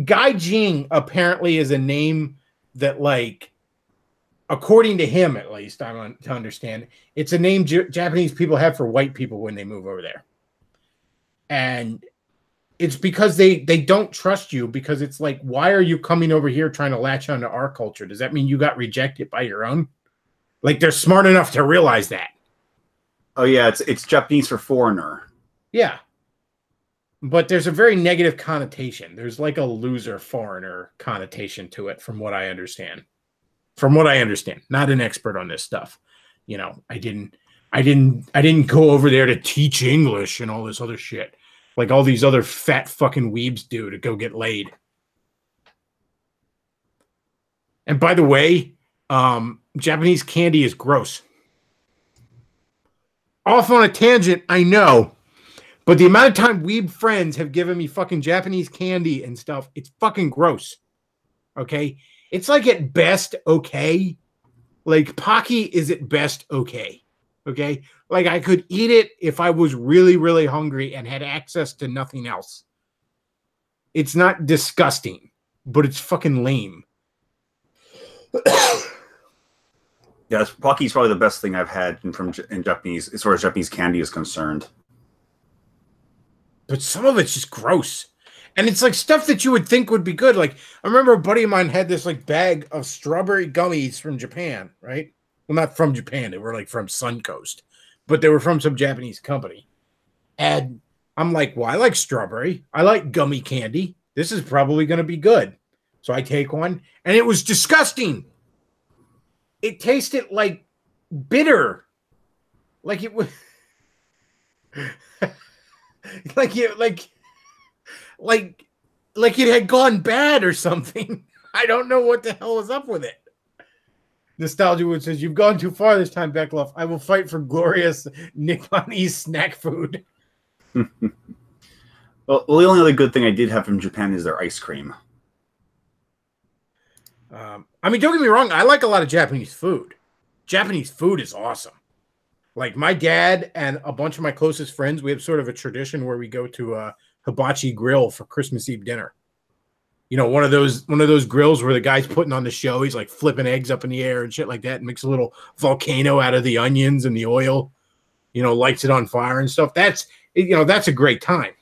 Guy Jing apparently is a name that, like, according to him at least, I want to understand, it's a name Japanese people have for white people when they move over there, and it's because they don't trust you, because it's like, why are you coming over here trying to latch onto our culture? Does that mean you got rejected by your own? Like, they're smart enough to realize that. Oh yeah, it's Japanese for foreigner. Yeah. But there's a very negative connotation. There's like a loser foreigner connotation to it, from what I understand. Not an expert on this stuff. You know, I didn't go over there to teach English and all this other shit, like all these other fat fucking weebs do to go get laid. And by the way, Japanese candy is gross. Off on a tangent, I know. But the amount of time weeb friends have given me fucking Japanese candy and stuff, it's fucking gross. Okay? It's like at best okay. Like Pocky is at best okay. Okay? Like I could eat it if I was really, really hungry and had access to nothing else. It's not disgusting, but it's fucking lame. Yeah, Pocky's probably the best thing I've had in Japanese, as far as Japanese candy is concerned. But some of it's just gross. And it's like stuff that you would think would be good. Like, I remember a buddy of mine had this like bag of strawberry gummies from Japan, right? Well, not from Japan. They were like from Suncoast, but they were from some Japanese company. And I'm like, well, I like strawberry. I like gummy candy. This is probably going to be good. So I take one, and it was disgusting. It tasted like bitter. Like it was like it had gone bad or something. I don't know what the hell was up with it. Nostalgia Wood says, "You've gone too far this time, Bechtloff. I will fight for glorious Nipponese snack food." Well, the only other good thing I did have from Japan is their ice cream. I mean, don't get me wrong. I like a lot of Japanese food. Japanese food is awesome. Like my dad and a bunch of my closest friends, we have sort of a tradition where we go to a hibachi grill for Christmas Eve dinner. You know, one of those grills where the guy's putting on the show. He's like flipping eggs up in the air and shit like that, and makes a little volcano out of the onions and the oil. You know, lights it on fire and stuff. That's a great time.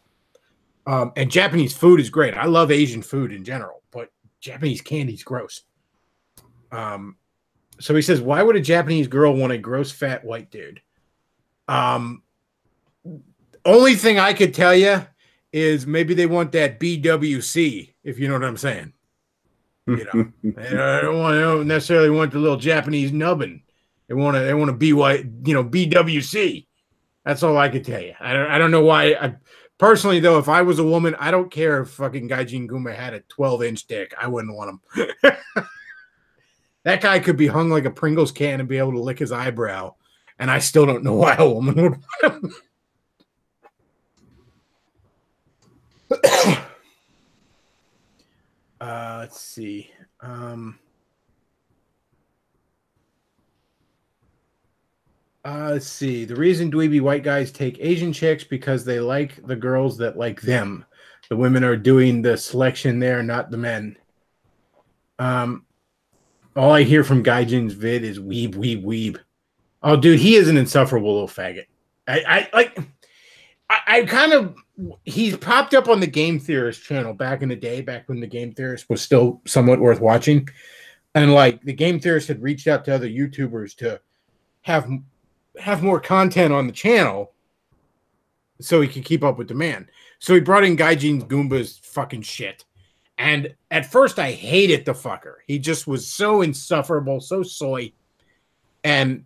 And Japanese food is great. I love Asian food in general, but Japanese candy's gross. So he says, why would a Japanese girl want a gross fat white dude? Only thing I could tell you is maybe they want that BWC, if you know what I'm saying. You know, they don't necessarily want the little Japanese nubbin. They want to be white, BWC. That's all I could tell you. I don't know why. Personally, though, if I was a woman, I don't care if fucking Gaijin Guma had a 12-inch dick. I wouldn't want him. That guy could be hung like a Pringles can and be able to lick his eyebrow. And I still don't know why a woman would want him. Let's see. Let's see. The reason dweeby white guys take Asian chicks because they like the girls that like them. The women are doing the selection there, not the men. All I hear from Gaijin's vid is weeb, weeb, weeb. Oh, dude, he is an insufferable little faggot. He's popped up on the Game Theorist channel back in the day, back when the Game Theorist was still somewhat worth watching. And like the Game Theorist had reached out to other YouTubers to have more content on the channel so he could keep up with demand. So he brought in Gaijin Goomba's fucking shit. And at first I hated the fucker. He just was so insufferable, so soy. And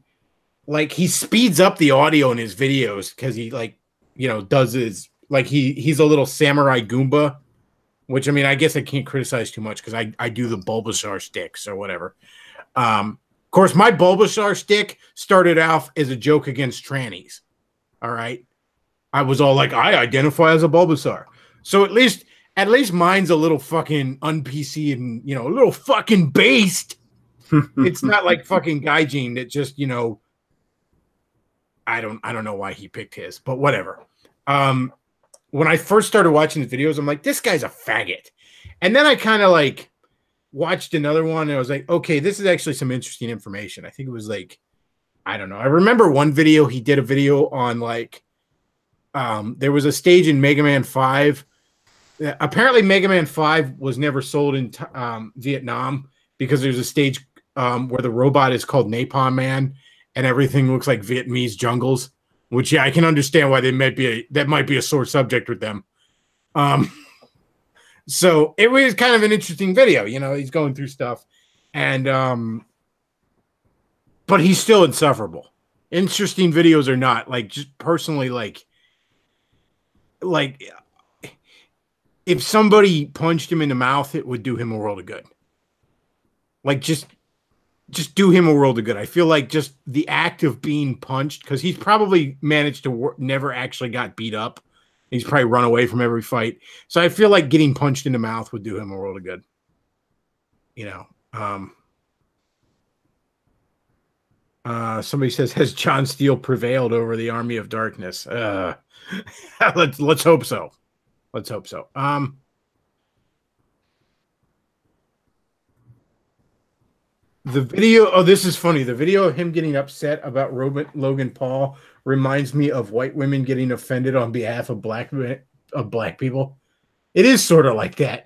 like he speeds up the audio in his videos because he does his, like he's a little samurai Goomba which I mean, I guess I can't criticize too much because I do the Bulbasaur sticks or whatever. Of course, my Bulbasaur stick started off as a joke against trannies. All right. I was all like, I identify as a Bulbasaur. So at least mine's a little fucking un-PC and, you know, a little fucking based. It's not like fucking Gaijin that just, you know, I don't know why he picked his, but whatever. When I first started watching the videos, I'm like, this guy's a faggot. And then I kind of like watched another one and I was like, okay, this is actually some interesting information. I think it was like, I don't know. I remember one video, he did a video on like, there was a stage in Mega Man 5. Apparently Mega Man 5 was never sold in Vietnam because there's a stage where the robot is called Napalm Man and everything looks like Vietnamese jungles, which, yeah, I can understand why that might be a sore subject with them. So it was kind of an interesting video. You know, he's going through stuff and, but he's still insufferable. Interesting videos or not, like just personally, like if somebody punched him in the mouth, it would do him a world of good. Like just do him a world of good. I feel like just the act of being punched, because he's probably managed to never actually got beat up. He's probably run away from every fight. So I feel like getting punched in the mouth would do him a world of good. You know. Somebody says, has John Steele prevailed over the Army of Darkness? Let's hope so. Let's hope so. The video, oh, this is funny. The video of him getting upset about Logan Paul reminds me of white women getting offended on behalf of black people. It is sort of like that.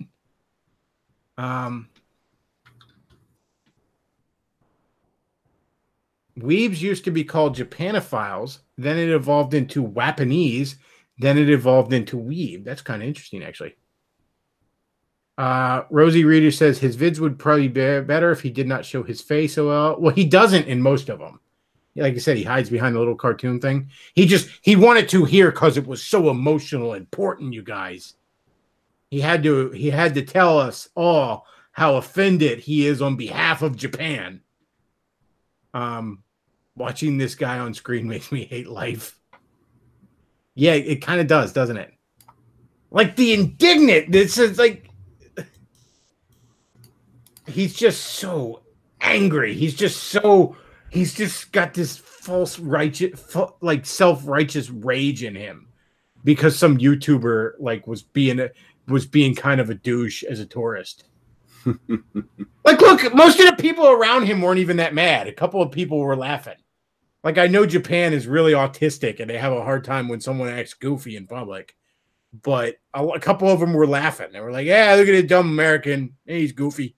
Weebs used to be called Japanophiles. Then it evolved into Wapanese. Then it evolved into Weeb. That's kind of interesting, actually. Rosie Reader says his vids would probably be better if he did not show his face so well. Well, he doesn't in most of them. Like I said, he hides behind the little cartoon thing. He wanted to here because it was so emotional and important, you guys. He had to tell us all how offended he is on behalf of Japan. Watching this guy on screen makes me hate life. Yeah, it kind of does, doesn't it? Like the indignant. This is like he's just so angry. He's just got this false righteous, like self-righteous rage in him because some YouTuber like was being kind of a douche as a tourist. Like, look, most of the people around him weren't even that mad. A couple of people were laughing. Like, I know Japan is really autistic and they have a hard time when someone acts goofy in public. But a couple of them were laughing. They were like, yeah, look at this dumb American. Hey, he's goofy.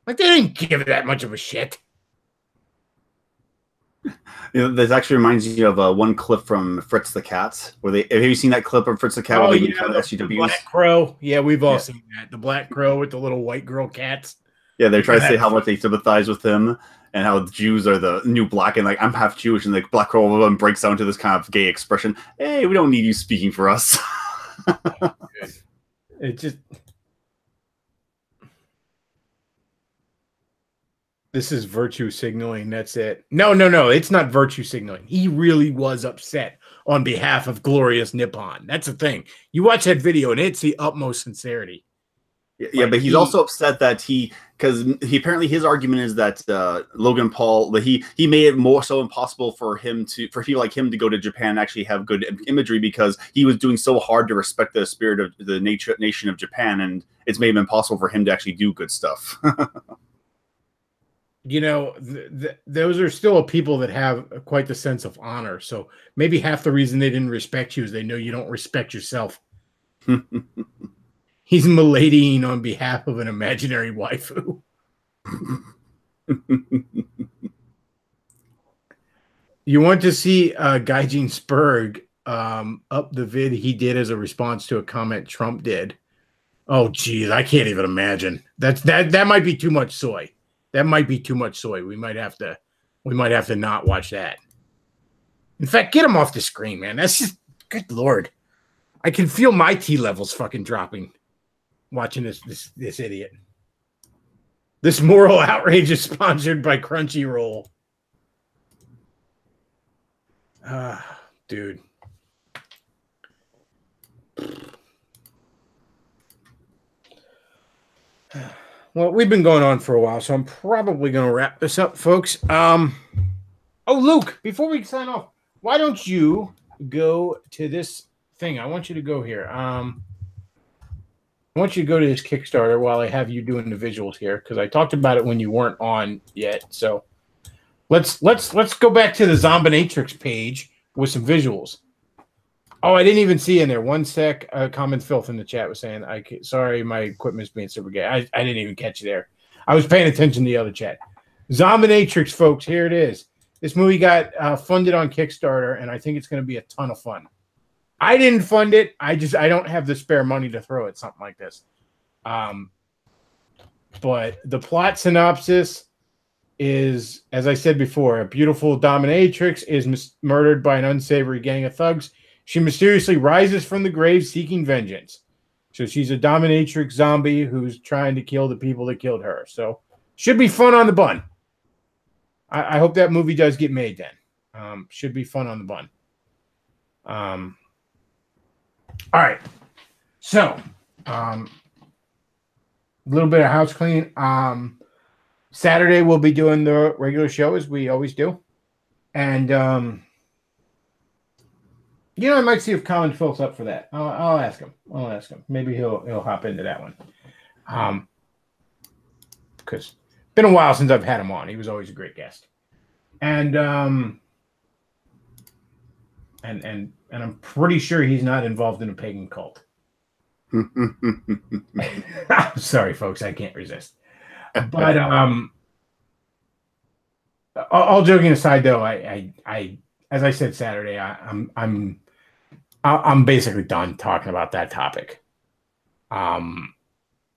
Like, they didn't give that much of a shit. You know, this actually reminds me of one clip from Fritz the Cat. Have you seen that clip of Fritz the Cat? Oh, where yeah, the Black Crow. Yeah, we've all seen that. The Black Crow with the little white girl cats. Yeah, they're trying to say how much they sympathize with him and how Jews are the new black, and like, I'm half Jewish, and like Black Crow breaks down to this kind of gay expression. Hey, we don't need you speaking for us. It just... This is virtue signaling. That's it. No. It's not virtue signaling. He really was upset on behalf of glorious Nippon. That's the thing. You watch that video and it's the utmost sincerity. Yeah, but he's also upset that because apparently his argument is that Logan Paul, that he made it more so impossible for people like him to go to Japan and actually have good imagery because he was doing so hard to respect the spirit of the nation of Japan, and it's made it impossible for him to actually do good stuff. You know, those are still people that have quite the sense of honor. So maybe half the reason they didn't respect you is they know you don't respect yourself. He's miladying on behalf of an imaginary waifu. You want to see Gaijin Spurg up the vid he did as a response to a comment Trump did. Oh, geez, I can't even imagine. That might be too much soy. That might be too much soy. We might have to not watch that. In fact, get him off the screen, man. That's just, good Lord. I can feel my T levels fucking dropping. watching this idiot. This moral outrage is sponsored by Crunchyroll. Dude. Well, we've been going on for a while, so I'm probably going to wrap this up, folks. Oh, Luke, before we sign off, why don't you go to this thing? I want you to go here. I want you to go to this Kickstarter while I have you doing the visuals here, because I talked about it when you weren't on yet. So let's go back to the Zombinatrix page with some visuals. Oh, I didn't even see in there. One sec. Common Filth in the chat was saying, sorry, my equipment's being super gay. I didn't even catch you there. I was paying attention to the other chat. Zombinatrix, folks, here it is. This movie got funded on Kickstarter, and I think it's going to be a ton of fun. I didn't fund it. I don't have the spare money to throw at something like this. But the plot synopsis is, as I said before, a beautiful dominatrix is murdered by an unsavory gang of thugs. She mysteriously rises from the grave seeking vengeance. So she's a dominatrix zombie who's trying to kill the people that killed her. So should be fun on the bun. I hope that movie does get made then. Should be fun on the bun. All right. So a little bit of house clean. Saturday we'll be doing the regular show as we always do. And you know, I might see if Colin Phil's up for that. I'll ask him. Maybe he'll hop into that one. Because it's been a while since I've had him on. He was always a great guest. And I'm pretty sure he's not involved in a pagan cult. Sorry, folks, I can't resist. But all joking aside, though, I as I said Saturday, I'm basically done talking about that topic. I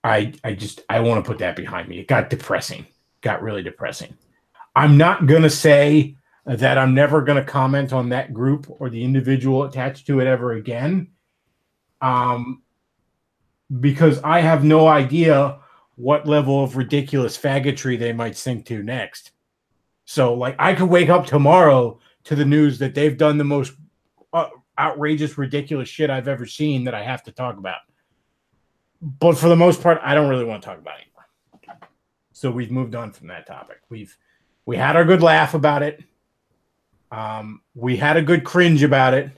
want to put that behind me. It got depressing. Got really depressing. I'm not gonna say that I'm never gonna comment on that group or the individual attached to it ever again. Because I have no idea what level of ridiculous faggotry they might sink to next. So, like, I could wake up tomorrow to the news that they've done the most outrageous, ridiculous shit I've ever seen that I have to talk about. But for the most part, I don't really want to talk about it anymore. So we've moved on from that topic. We had our good laugh about it. We had a good cringe about it,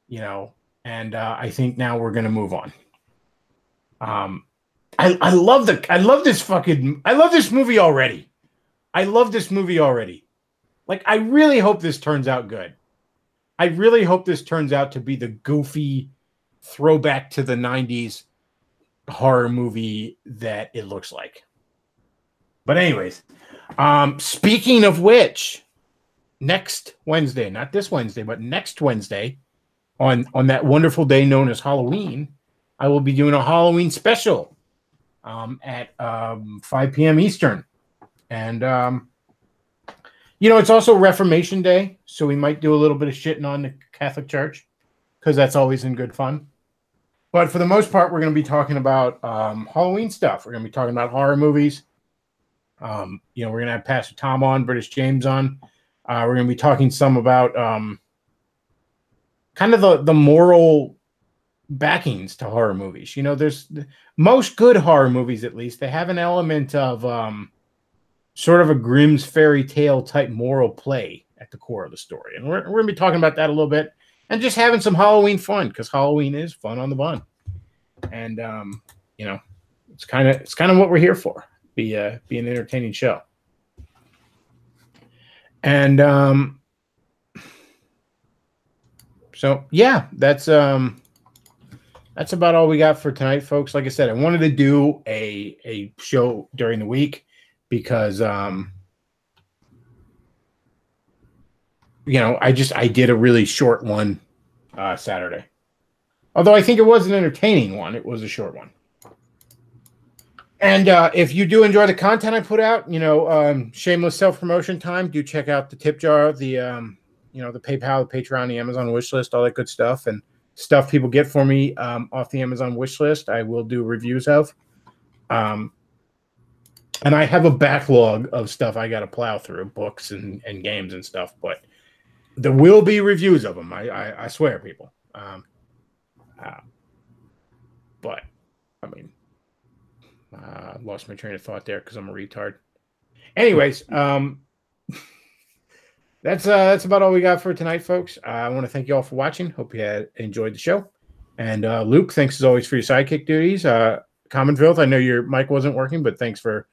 you know, and I think now we're going to move on. I love this movie already. I love this movie already. Like, I really hope this turns out good. I really hope this turns out to be the goofy throwback to the 90s horror movie that it looks like. But anyways, speaking of which, next Wednesday, not this Wednesday, but next Wednesday, on that wonderful day known as Halloween, I will be doing a Halloween special at 5 p.m. Eastern. And, you know, it's also Reformation Day, so we might do a little bit of shitting on the Catholic Church, because that's always in good fun. But for the most part, we're going to be talking about Halloween stuff. We're going to be talking about horror movies. You know, we're going to have Pastor Tom on, British James on. We're going to be talking some about kind of the moral backings to horror movies. You know, there's most good horror movies, at least, they have an element of sort of a Grimm's fairy tale type moral play at the core of the story. And we're going to be talking about that a little bit and just having some Halloween fun, because Halloween is fun on the bun. And, you know, it's kind of what we're here for. Be an entertaining show. And so yeah, that's about all we got for tonight, folks. Like I said, I wanted to do a show during the week because you know, I did a really short one Saturday. Although I think it was an entertaining one, it was a short one. And if you do enjoy the content I put out, you know, shameless self-promotion time, do check out the tip jar, the you know, the PayPal, the Patreon, the Amazon wish list, all that good stuff. And stuff people get for me off the Amazon wish list, I will do reviews of. And I have a backlog of stuff I got to plow through, books and games and stuff, but there will be reviews of them. I swear, people. But I mean, lost my train of thought there because I'm a retard. Anyways, that's about all we got for tonight, folks. I want to thank you all for watching. Hope you had enjoyed the show. And Luke, thanks as always for your sidekick duties. Common Filth, I know your mic wasn't working, but thanks for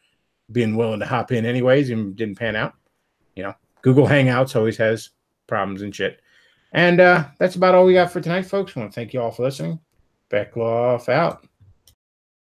being willing to hop in anyways and didn't pan out. You know, Google Hangouts always has problems and shit. And that's about all we got for tonight, folks. I want to thank you all for listening. Bechtloff out.